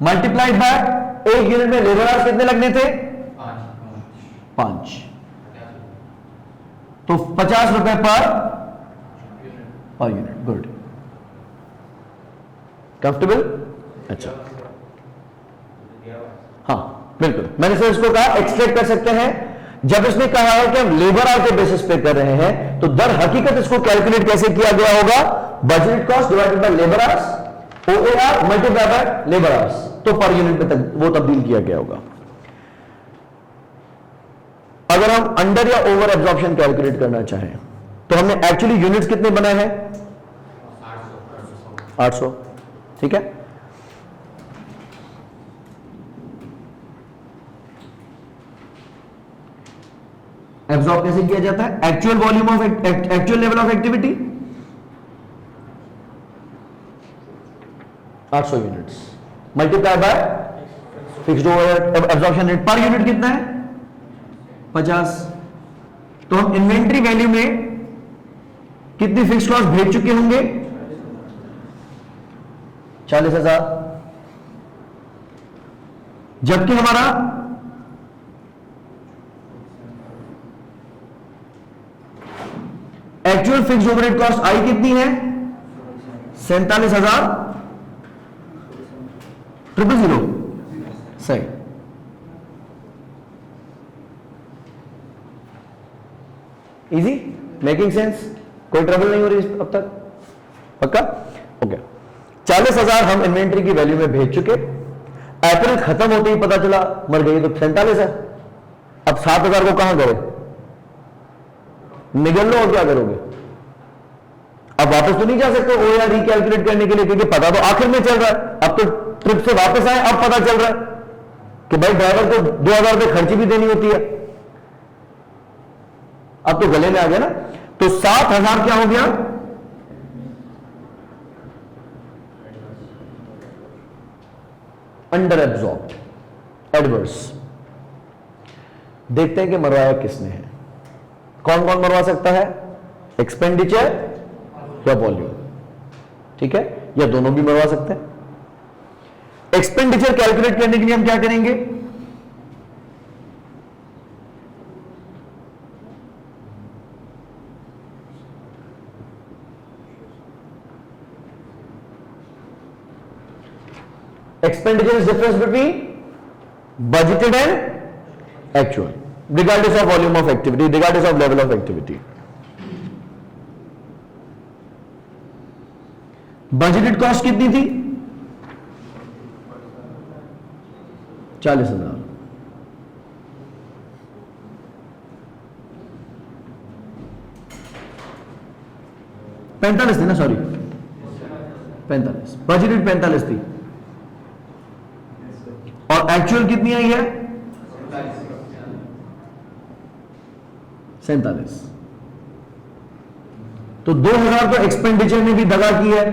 मल्टीप्लाइड बाय एक यूनिट में लेबर आवर्स कितने लगने थे? 5। तो 50 रुपए पर यूनिट। Good, comfortable? अच्छा, हाँ बिल्कुल। मैंने सिर्फ इसको कहा एक्सट्रैक्ट कर सकते हैं। जब इसने कहा है कि हम लेबर आवर के बेसिस पे कर रहे हैं, तो दर हकीकत इसको कैलकुलेट कैसे किया गया होगा? Budget cost divided by labour hours, OAR multiply by labour hours, तो पर यूनिट पे वो तब्दील किया गया होगा। अगर हम अंडर या ओवर एब्जॉर्प्शन कैलकुलेट करना चाहें, तो हमने एक्चुअली यूनिट्स कितने बनाए हैं? 800। ठीक है, एब्जॉर्ब कैसे किया जाता है? Actual volume of actual level of activity 800 units multiply by fixed overhead absorption rate per unit कितना है? 50। तो हम इन्वेंट्री वैल्यू में कितनी फिक्स्ड कॉस्ट भेज चुके होंगे? 40,000। जबकि हमारा एक्चुअल फिक्स्ड ओवरहेड कॉस्ट आई कितनी है? 47,000 सही। Easy, making sense? कोई ट्रबल नहीं हो रही अब तक? पक्का? ओके। 40,000 हम इन्वेंट्री की वैल्यू में भेज चुके। अप्रैल खत्म होते ही पता चला मर गई, तो 47 है। अब 7,000 को कहां करो? निगल लो और क्या करोगे? अब वापस तो नहीं जा सकते OAR रिकैलकुलेट करने के लिए, क्योंकि पता तो आखिर में चल रहा है। अब तो ट्रिप से वापस आए, अब पता चल रहा है कि भाई ड्राइवर को 2,000 रुपए खर्ची भी देनी होती है। अब तो गले में आ गया ना। तो 7,000 क्या हो गया? Under absorb, adverse. देखते हैं कि मरवाया किसने है। कौन कौन मरवा सकता है? एक्सपेंडिचर या वॉल्यूम। ठीक है, या दोनों भी मरवा सकते हैं। एक्सपेंडिचर कैलकुलेट करने के लिए हम क्या करेंगे? Expenditure is difference between budgeted and actual, regardless of volume of activity, regardless of level of activity. Budgeted cost कितनी थी? 40,000। 45 थी ना, सॉरी 45, बजटेड 45 थी और एक्चुअल कितनी आई है 47। तो 2000 तो एक्सपेंडिचर ने भी दगा की है,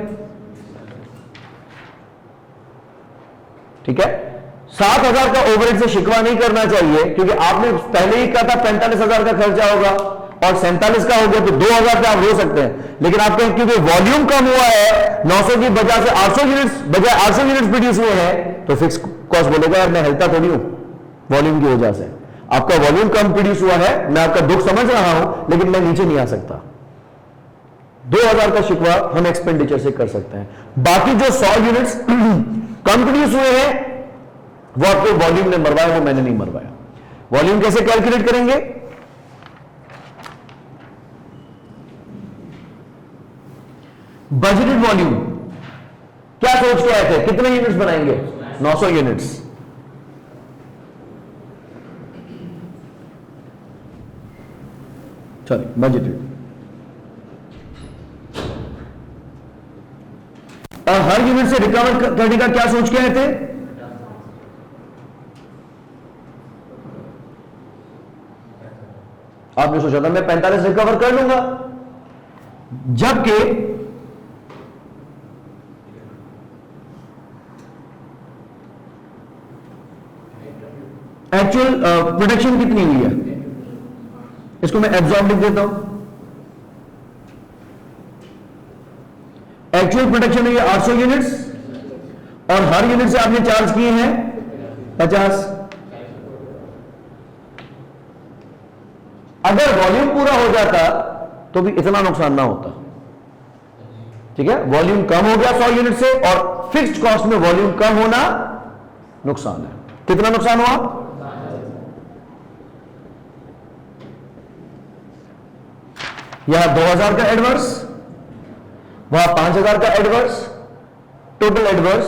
ठीक है। 7000 का ओवरहेड से शिकवा नहीं करना चाहिए, क्योंकि आपने पहले ही कहा था 45,000 का खर्चा होगा और 47 का हो गया, तो 2000 पे आप रो सकते हैं। लेकिन आपके क्योंकि वॉल्यूम कम हुआ है, 900 की बजाय से 800 यूनिट्स बजाय 800 यूनिट्स प्रोड्यूस हुए हैं, तो फिक्स कॉस्ट बोलेगा यार मैं हिलता थोड़ी हूं वॉल्यूम की वजह से। आपका वॉल्यूम कम प्रोड्यूस हुआ है, मैं आपका दुख समझ रहा हूं, लेकिन मैं नीचे नहीं आ सकता। 2000 का शिकवा हम एक्सपेंडिचर से कर सकते हैं। बाकी जो 100 यूनिट्स कम प्रोड्यूस हुए हैं वो आपको वॉल्यूम ने मरवाया, वो मैंने नहीं मरवाया। वॉल्यूम कैसे कैलकुलेट करेंगे? बजटेड वॉल्यूम क्या सोच के आए थे, कितने यूनिट्स बनाएंगे? 900 यूनिट्स। Sorry, budgeted. हर यूनिट से रिकवर करने का क्या सोच के आए थे? आपने सोचा था मैं 45 रिकवर कर लूंगा, जबकि एक्चुअल प्रोडक्शन कितनी हुई है, इसको मैं एब्जॉर्ब लिख देता हूं। एक्चुअल प्रोडक्शन हुई है 800 यूनिट्स और हर यूनिट से आपने चार्ज किए हैं 50। अगर वॉल्यूम पूरा हो जाता तो भी इतना नुकसान ना होता, ठीक है। वॉल्यूम कम हो गया 100 यूनिट से, और फिक्स्ड कॉस्ट में वॉल्यूम कम होना नुकसान है। कितना नुकसान हुआ? यहां 2000 का एडवर्स, वहां 5000 का एडवर्स, टोटल एडवर्स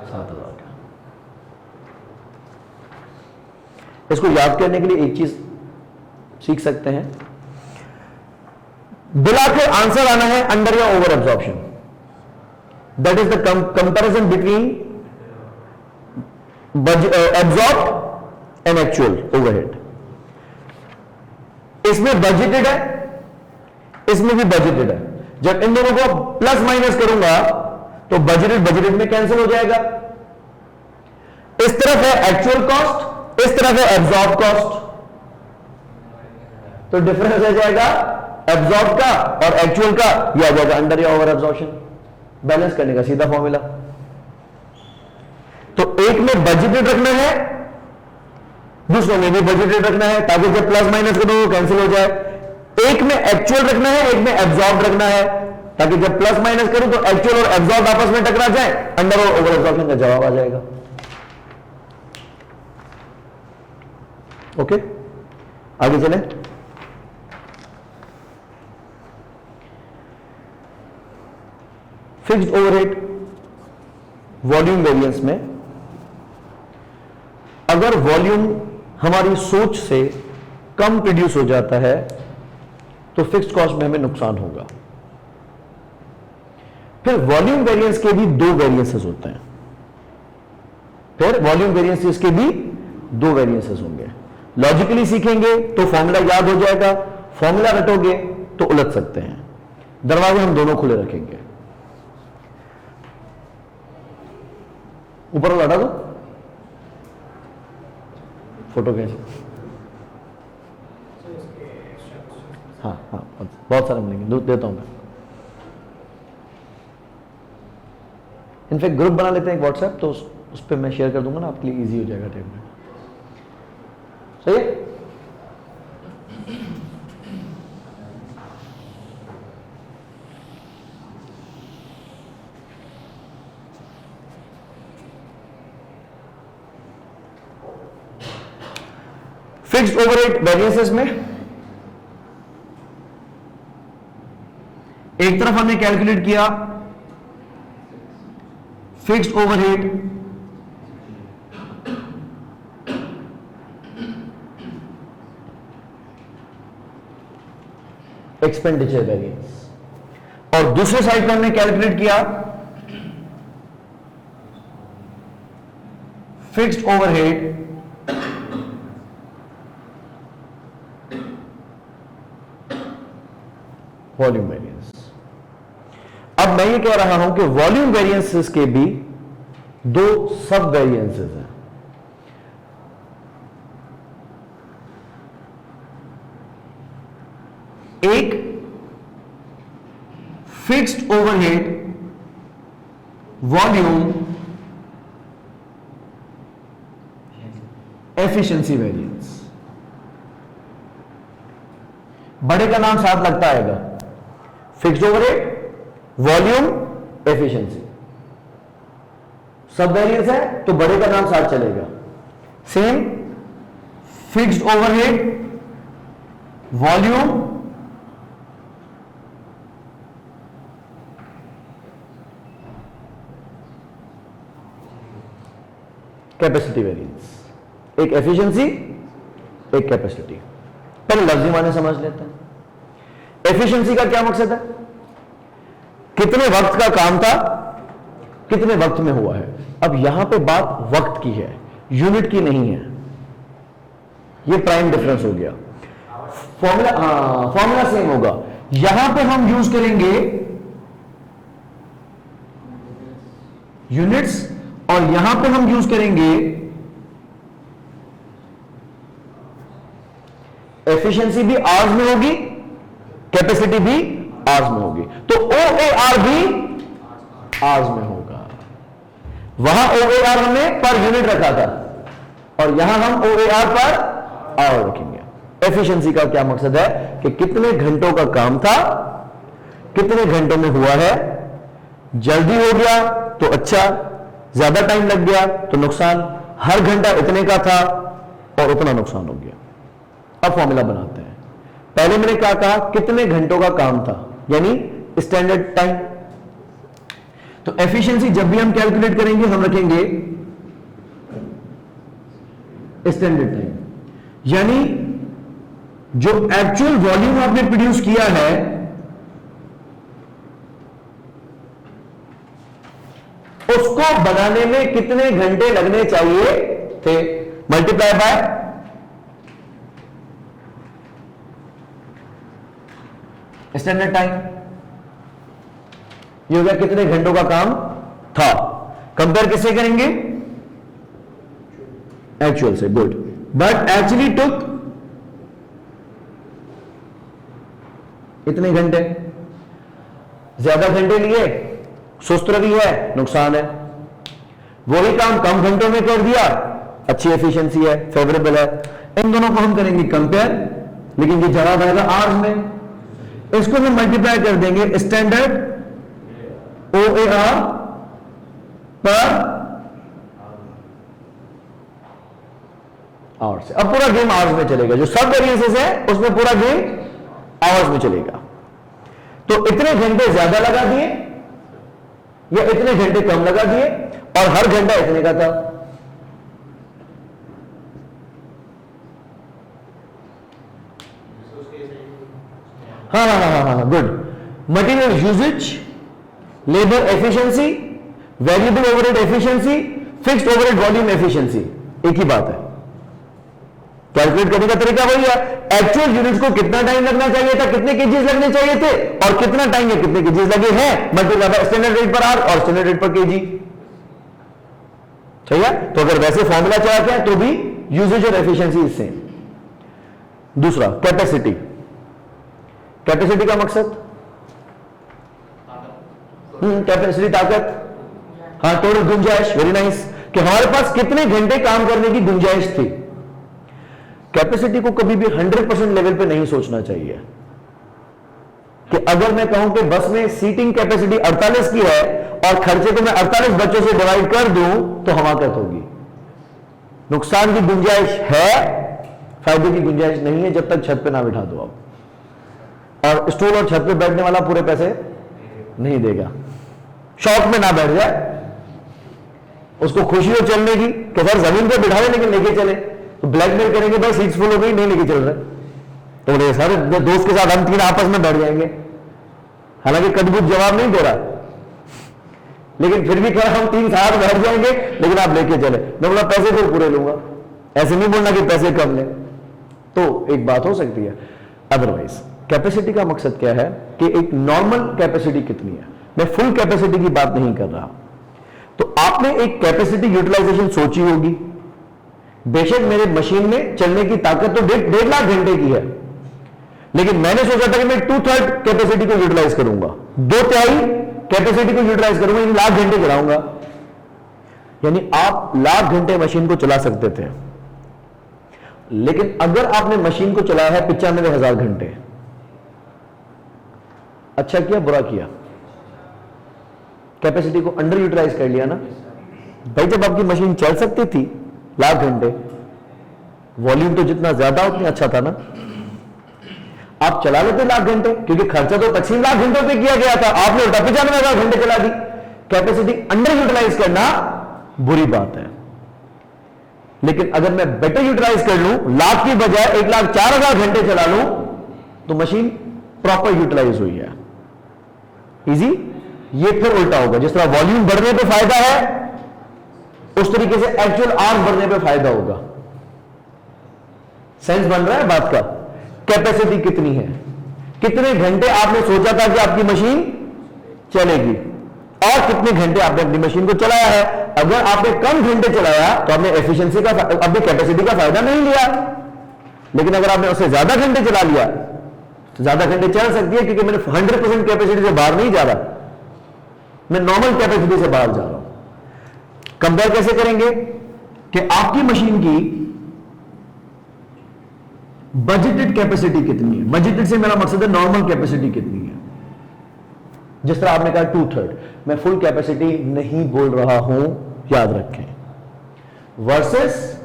7000 का। इसको याद करने के लिए एक चीज सीख सकते हैं, बिला के आंसर आना है अंडर या over absorption. That is the comparison between absorb and actual overhead. इसमें बजटेड है, इसमें भी बजटेड है। जब इन दोनों को प्लस माइनस करूंगा तो बजटेड में कैंसिल हो जाएगा। इस तरफ है एक्चुअल कॉस्ट, इस तरफ है एब्जॉर्ब कॉस्ट, तो डिफरेंस आ जाएगा एब्जॉर्ब का और एक्चुअल का, यह आ जाएगा अंडर या ओवर एब्जॉर्प्शन। बैलेंस करने का सीधा फॉर्मूला। तो एक में बजटेड रखना है, दूसरे में भी बजटेड रखना है, ताकि जब प्लस माइनस करो वो कैंसिल हो जाए। एक में एक्चुअल रखना है, एक में एब्जॉर्ब रखना है, ताकि जब प्लस माइनस करूं तो एक्चुअल और एब्जॉर्ब आपस में टकरा जाए, अंडर और ओवर एब्जॉर्प्शन का जवाब आ जाएगा। ओके, आगे चलें। फिक्स्ड ओवरहेड वॉल्यूम वेरिएंस में, अगर वॉल्यूम हमारी सोच से कम प्रोड्यूस हो जाता है तो फिक्स्ड कॉस्ट में हमें नुकसान होगा। फिर वॉल्यूम वेरिएंस के भी दो वेरिएंसेस होते हैं, फिर वॉल्यूम वेरिएंसेस के भी दो वेरिएंसेस होंगे। लॉजिकली सीखेंगे तो फॉर्मूला याद हो जाएगा, फॉर्मूला रटोगे तो उलझ सकते हैं। दरवाजे हम दोनों खुले रखेंगे। ऊपर वाला हटा दो, फोटो कैसे? हाँ हाँ, बहुत सारे मिलेंगे, दूध देता हूं मैं। इनफैक्ट ग्रुप बना लेते हैं एक व्हाट्सएप, तो उस पर मैं शेयर कर दूंगा ना, आपके लिए इजी हो जाएगा टाइम में। सही है? फिक्स्ड ओवरहेड वेरिएंसेस में एक तरफ हमने कैलकुलेट किया फिक्स्ड ओवरहेड एक्सपेंडिचर वेरिएंस, और दूसरे साइड पर हमने कैलकुलेट किया फिक्स्ड ओवरहेड वॉल्यूम वेरिएंस। अब मैं ये कह रहा हूं कि वॉल्यूम वेरिएंसेस के भी दो सब वेरिएंसेस हैं। एक fixed overhead volume efficiency variance. बड़े का नाम साथ लगता आएगा, फिक्स्ड ओवरहेड वॉल्यूम एफिशिएंसी। सब वेरिएंस है तो बड़े का नाम साथ चलेगा। Same fixed overhead volume capacity variance. एक एफिशिएंसी एक कैपेसिटी। पहले लफ्जी माने समझ लेते हैं। एफिशिएंसी का क्या मकसद है? कितने वक्त का काम था, कितने वक्त में हुआ है। अब यहां पे बात वक्त की है, यूनिट की नहीं है। यह प्राइम डिफरेंस हो गया। फॉर्मूला सेम होगा। यहां पे हम यूज करेंगे यूनिट्स और यहां पे हम यूज करेंगे एफिशिएंसी भी आवर्स में होगी, कैपेसिटी भी आवर्स में होगी। तो OAR भी आवर्स में होगा। वहां OAR हमने पर यूनिट रखा था और यहां हम OAR पर आवर रखेंगे। एफिशिएंसी का क्या मकसद है कि कितने घंटों का काम था, कितने घंटों में हुआ है। जल्दी हो गया तो अच्छा, ज्यादा टाइम लग गया तो नुकसान। हर घंटा इतने का था और उतना नुकसान हो गया। अब फॉर्मूला बनाते हैं। पहले मैंने क्या कहा, कितने घंटों का काम था, यानी स्टैंडर्ड टाइम। तो एफिशिएंसी जब भी हम कैलकुलेट करेंगे हम रखेंगे स्टैंडर्ड टाइम, यानी जो एक्चुअल वॉल्यूम आपने प्रोड्यूस किया है उसको बनाने में कितने घंटे लगने चाहिए थे, मल्टीप्लाई बाय स्टैंडर्ड टाइम। ये हो गया कितने घंटों का काम था। कंपेयर किससे करेंगे? एक्चुअल से। गुड। बट एक्चुअली टुक इतने घंटे। ज्यादा घंटे लिए सुस्त रवि है, नुकसान है। वही काम कम घंटों में कर दिया, अच्छी एफिशिएंसी है, फेवरेबल है। इन दोनों को हम करेंगे कंपेयर, लेकिन ये जवाब आएगा आवर्स में। इसको हम मल्टीप्लाई कर देंगे स्टैंडर्ड OAR पर आवर्स से। अब पूरा गेम आवर्स में चलेगा। जो सब वेरिएंसेस है उसमें पूरा गेम आवर्स में चलेगा। तो इतने घंटे ज्यादा लगा दिए या इतने घंटे कम लगा दिए और हर घंटा इतने का था। हाँ, good. Material usage, labour efficiency, variable overhead efficiency, fixed overhead volume efficiency, एक ही बात है। कैलकुलेट करने का तरीका वही है। एक्चुअल यूनिट्स को कितना टाइम लगना चाहिए था, कितने केजीज लगने चाहिए थे और कितना टाइम या कितने केजीज लगे हैं, multiply by standard rate per hour और स्टैंडर्ड रेट पर केजी। सही है। तो अगर वैसे फॉर्मूला चलाते हैं तो भी यूजेज और एफिशिएंसी इज सेम। दूसरा कैपेसिटी। कैपेसिटी का मकसद कैपेसिटी ताकत, हाँ, टोटल गुंजाइश। Very nice. कि हमारे पास कितने घंटे काम करने की गुंजाइश थी। कैपेसिटी को कभी भी 100% लेवल पे नहीं सोचना चाहिए कि अगर मैं कहूं कि बस में सीटिंग कैपेसिटी 48 की है और खर्चे को मैं 48 बच्चों से डिवाइड कर दूं तो हमाकत होगी। नुकसान की गुंजाइश है, फायदे की गुंजाइश नहीं है जब तक छत पे ना बिठा दो आप। और स्टूल और छत पे बैठने वाला पूरे पैसे नहीं देगा। शौक में ना बैठ जाए, उसको खुशी हो चलने की कि सर जमीन पे बिठा लेकिन लेके चले, तो ब्लैकमेल करेंगे भाई सीट्स फुल हो गई नहीं लेके चल रहे, तो बोले सर दोस्त के साथ हम तीन आपस में बैठ जाएंगे। हालांकि कदबुद जवाब नहीं दे रहा, लेकिन फिर भी कह रहा हूं 3 साल बैठ जाएंगे, लेकिन आप लेके चले। मैं बोला पैसे फिर पूरे लूंगा, ऐसे नहीं बोलना कि पैसे कम ले, तो एक बात हो सकती है। अदरवाइज कैपेसिटी का मकसद क्या है कि एक नॉर्मल कैपेसिटी कितनी है, मैं फुल कैपेसिटी की बात नहीं कर रहा। तो आपने एक कैपेसिटी यूटिलाइजेशन सोची होगी। बेशक मेरे मशीन में चलने की ताकत तो 1.5 लाख घंटे की है, लेकिन मैंने सोचा था कि मैं 2/3 कैपेसिटी को यूटिलाइज करूंगा, 2/3 कैपेसिटी को यूटिलाइज करूंगा, यानी लाख घंटे चलाऊंगा। यानी आप लाख घंटे मशीन को चला सकते थे, लेकिन अगर आपने मशीन को चलाया है 95,000 घंटे, अच्छा किया बुरा किया, कैपेसिटी को अंडर यूटिलाइज कर लिया ना भाई। जब आपकी मशीन चल सकती थी लाख घंटे, वॉल्यूम तो जितना ज्यादा उतना अच्छा था ना, आप चला लेते लाख घंटे, क्योंकि खर्चा तो तकसीम लाख घंटों पे किया गया था, आपने उल्टा 95,000 घंटे चला दी। कैपेसिटी अंडर यूटिलाइज करना बुरी बात है, लेकिन अगर मैं बेटर यूटिलाइज कर लूं, लाख की बजाय 1,04,000 घंटे चला लूं, तो मशीन प्रॉपर यूटिलाइज हुई है। इजी। ये फिर उल्टा होगा, जिस तरह वॉल्यूम बढ़ने पे फायदा है, उस तरीके से एक्चुअल आर्म बढ़ने पे फायदा होगा। सेंस बन रहा है बात का? कैपेसिटी कितनी है, कितने घंटे आपने सोचा था कि आपकी मशीन चलेगी, और कितने घंटे आपने अपनी मशीन को चलाया है। अगर आपने कम घंटे चलाया तो आपने एफिशिएंसी का, अपनी कैपेसिटी का फायदा नहीं लिया, लेकिन अगर आपने उससे ज्यादा घंटे चला लिया तो ज्यादा घंटे चल सकती है, क्योंकि मैंने 100% कैपेसिटी से बाहर नहीं जा रहा, मैं नॉर्मल कैपेसिटी से बाहर जा रहा हूं। कंपेयर कैसे करेंगे कि आपकी मशीन की बजटेड कैपेसिटी कितनी है। बजटेड से मेरा मकसद है नॉर्मल कैपेसिटी कितनी है। जिस तरह आपने कहा 2/3, मैं फुल कैपेसिटी नहीं बोल रहा हूं, याद रखें, वर्सेस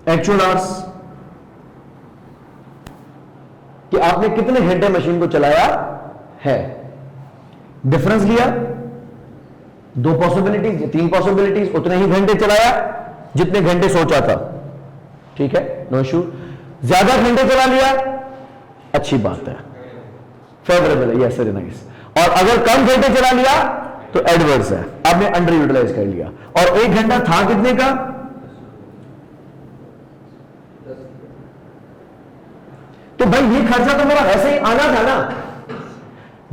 एक्चुअल आवर्स, कि आपने कितने घंटे मशीन को चलाया है। डिफरेंस लिया, 2 पॉसिबिलिटीज, 3 पॉसिबिलिटीज, उतने ही घंटे चलाया जितने घंटे सोचा था, ठीक है, नो इशू। ज्यादा घंटे चला लिया, अच्छी बात है, फेवरेबल है, यस वेरी नाइस। और अगर कम घंटे चला लिया तो एडवर्स है, आपने अंडर यूटिलाइज कर लिया। और 1 घंटा था कितने का? तो भाई ये खर्चा तो मेरा वैसे ही आना था ना,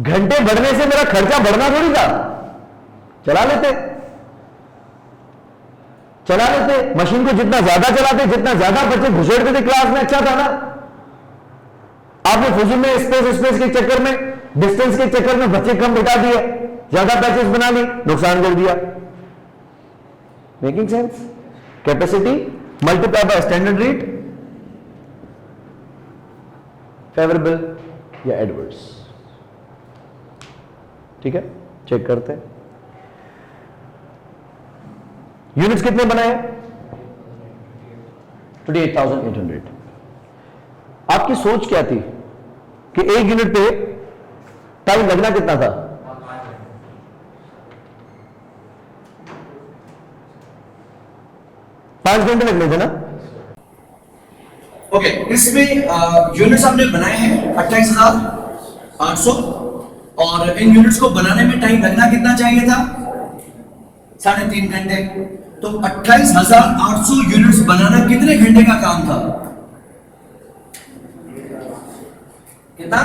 घंटे बढ़ने से मेरा खर्चा बढ़ना थोड़ी था। चला लेते मशीन को, जितना ज्यादा चलाते, जितना ज्यादा बच्चे घुसेड़ते थे क्लास में, अच्छा था ना। आपने फुजी में स्पेस के चक्कर में, डिस्टेंस के चक्कर में बच्चे कम बिठा दिए, ज्यादा पैचेस बना ली, नुकसान कर दिया। Making sense? Capacity multiply by standard rate, favourable या एडवर्स, ठीक है। चेक करते हैं यूनिट्स कितने बनाए, 28,800। आपकी सोच क्या थी कि 1 यूनिट पे टाइम लगना कितना था? 5 घंटे लगने थे ना। ओके, इसमें यूनिट्स हमने बनाए हैं 28,800, और इन यूनिट्स को बनाने में टाइम लगना कितना चाहिए था? 3.5 घंटे। तो 28,800 यूनिट्स बनाना कितने घंटे का काम था? कितना?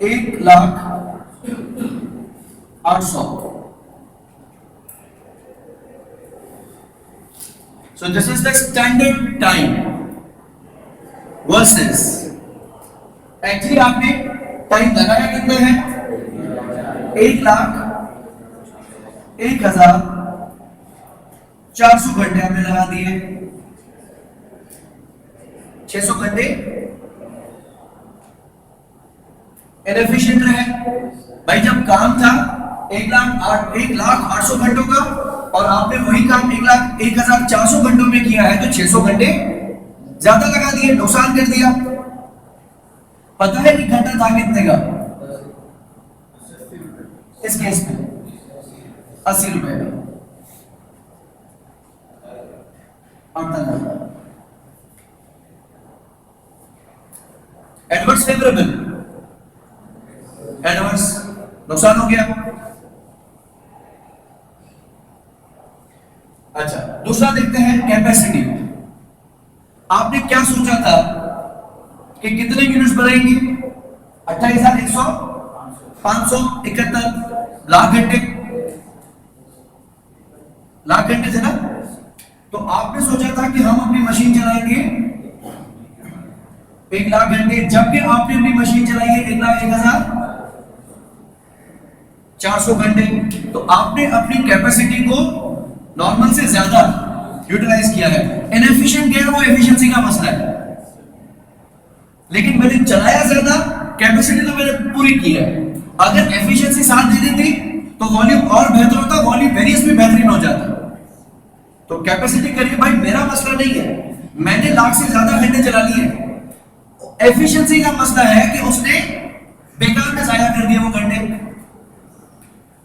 1,08,000। So this is the standard time versus actually आपने टाइम लगाया कितने हैं? 1,01,400 घंटे आपने लगा दिए। 600 घंटे इनएफिशिएंट रहे भाई। जब काम था 1,08,000 घंटों का, और आपने वही काम 1,01,400 घंटों में किया है, तो 600 घंटे ज्यादा लगा दिए, नुकसान कर दिया। पता है कि घंटा था कितने का इस केस में? 80 रुपए का। एडवर्स फेवरेबल, एडवर्स नुकसान हो गया। अच्छा, दूसरा देखते हैं कैपेसिटी। आपने क्या सोचा था कि कितने यूनिट्स बनाएंगे? 28,100, 571 लाख घंटे, लाख घंटे थे ना। तो आपने सोचा था कि हम अपनी मशीन चलाएंगे 1 लाख घंटे, जबकि आपने अपनी मशीन चलाई है 1,01,400 घंटे। तो आपने अपनी कैपेसिटी को नॉर्मल से ज्यादा यूटिलाइज किया है। इनएफिशिएंट क्या है? वो एफिशिएंसी का मसला है, लेकिन मैंने चलाया ज्यादा, कैपेसिटी तो मैंने पूरी की है। अगर एफिशिएंसी साथ दे देती तो वॉल्यूम और बेहतर होता, वॉल्यूम वेरिएंस भी बेहतरीन हो जाता। तो कैपेसिटी करिए भाई, मेरा मसला नहीं है, मैंने लाख से ज्यादा घंटे चला लिए। एफिशिएंसी का मसला है कि उसने बेकार में जाया कर दिए वो घंटे।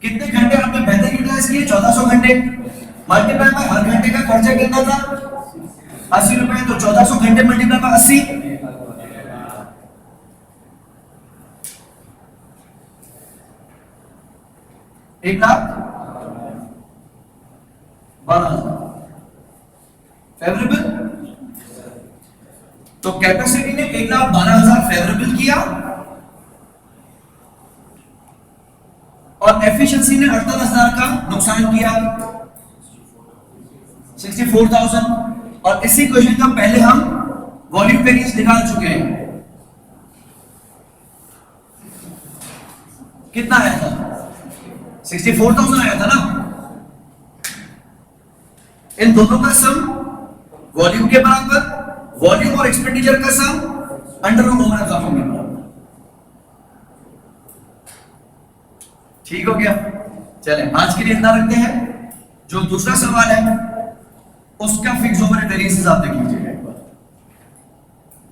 कितने घंटे आपने बेहतर यूटिलाइज किए? 1400 घंटे। मल्टीप्लाई बाय हर घंटे का खर्चा कितना था? 80 रुपए। तो 1400 घंटे मल्टीप्लाई बाय 80, 1,12,000 फेवरेबल। तो कैपेसिटी ने 1,12,000 फेवरेबल किया और एफिशिएंसी ने 48,000 का नुकसान किया, 64,000। और इसी क्वेश्चन का पहले हम वॉल्यूम वेरिएंस निकाल चुके हैं। कितना आया था? 64,000 आया था ना। इन दोनों का सम वॉल्यूम के बराबर, वॉल्यूम और एक्सपेंडिचर का sum under root over absorption के बराबर। ठीक हो गया? चलें, आज के लिए इतना रखते हैं। जो दूसरा सवाल है उसका फिक्स ओवर वेरिएंसेस आप देख लीजिएगा एक बार,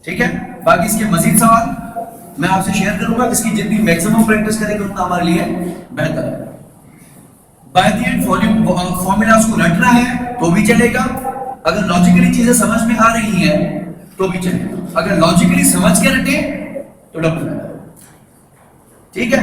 ठीक है? बाकी इसके मजीद सवाल मैं आपसे शेयर करूंगा। इसकी जितनी मैक्सिमम प्रैक्टिस करेंगे उतना हमारे लिए बेहतर है। By the end volume formulas को रटना है तो भी चलेगा, अगर लॉजिकली चीजें समझ में आ रही हैं तो भी चलेगा। अगर लॉजिकली समझ के रटे तो डबल, ठीक है?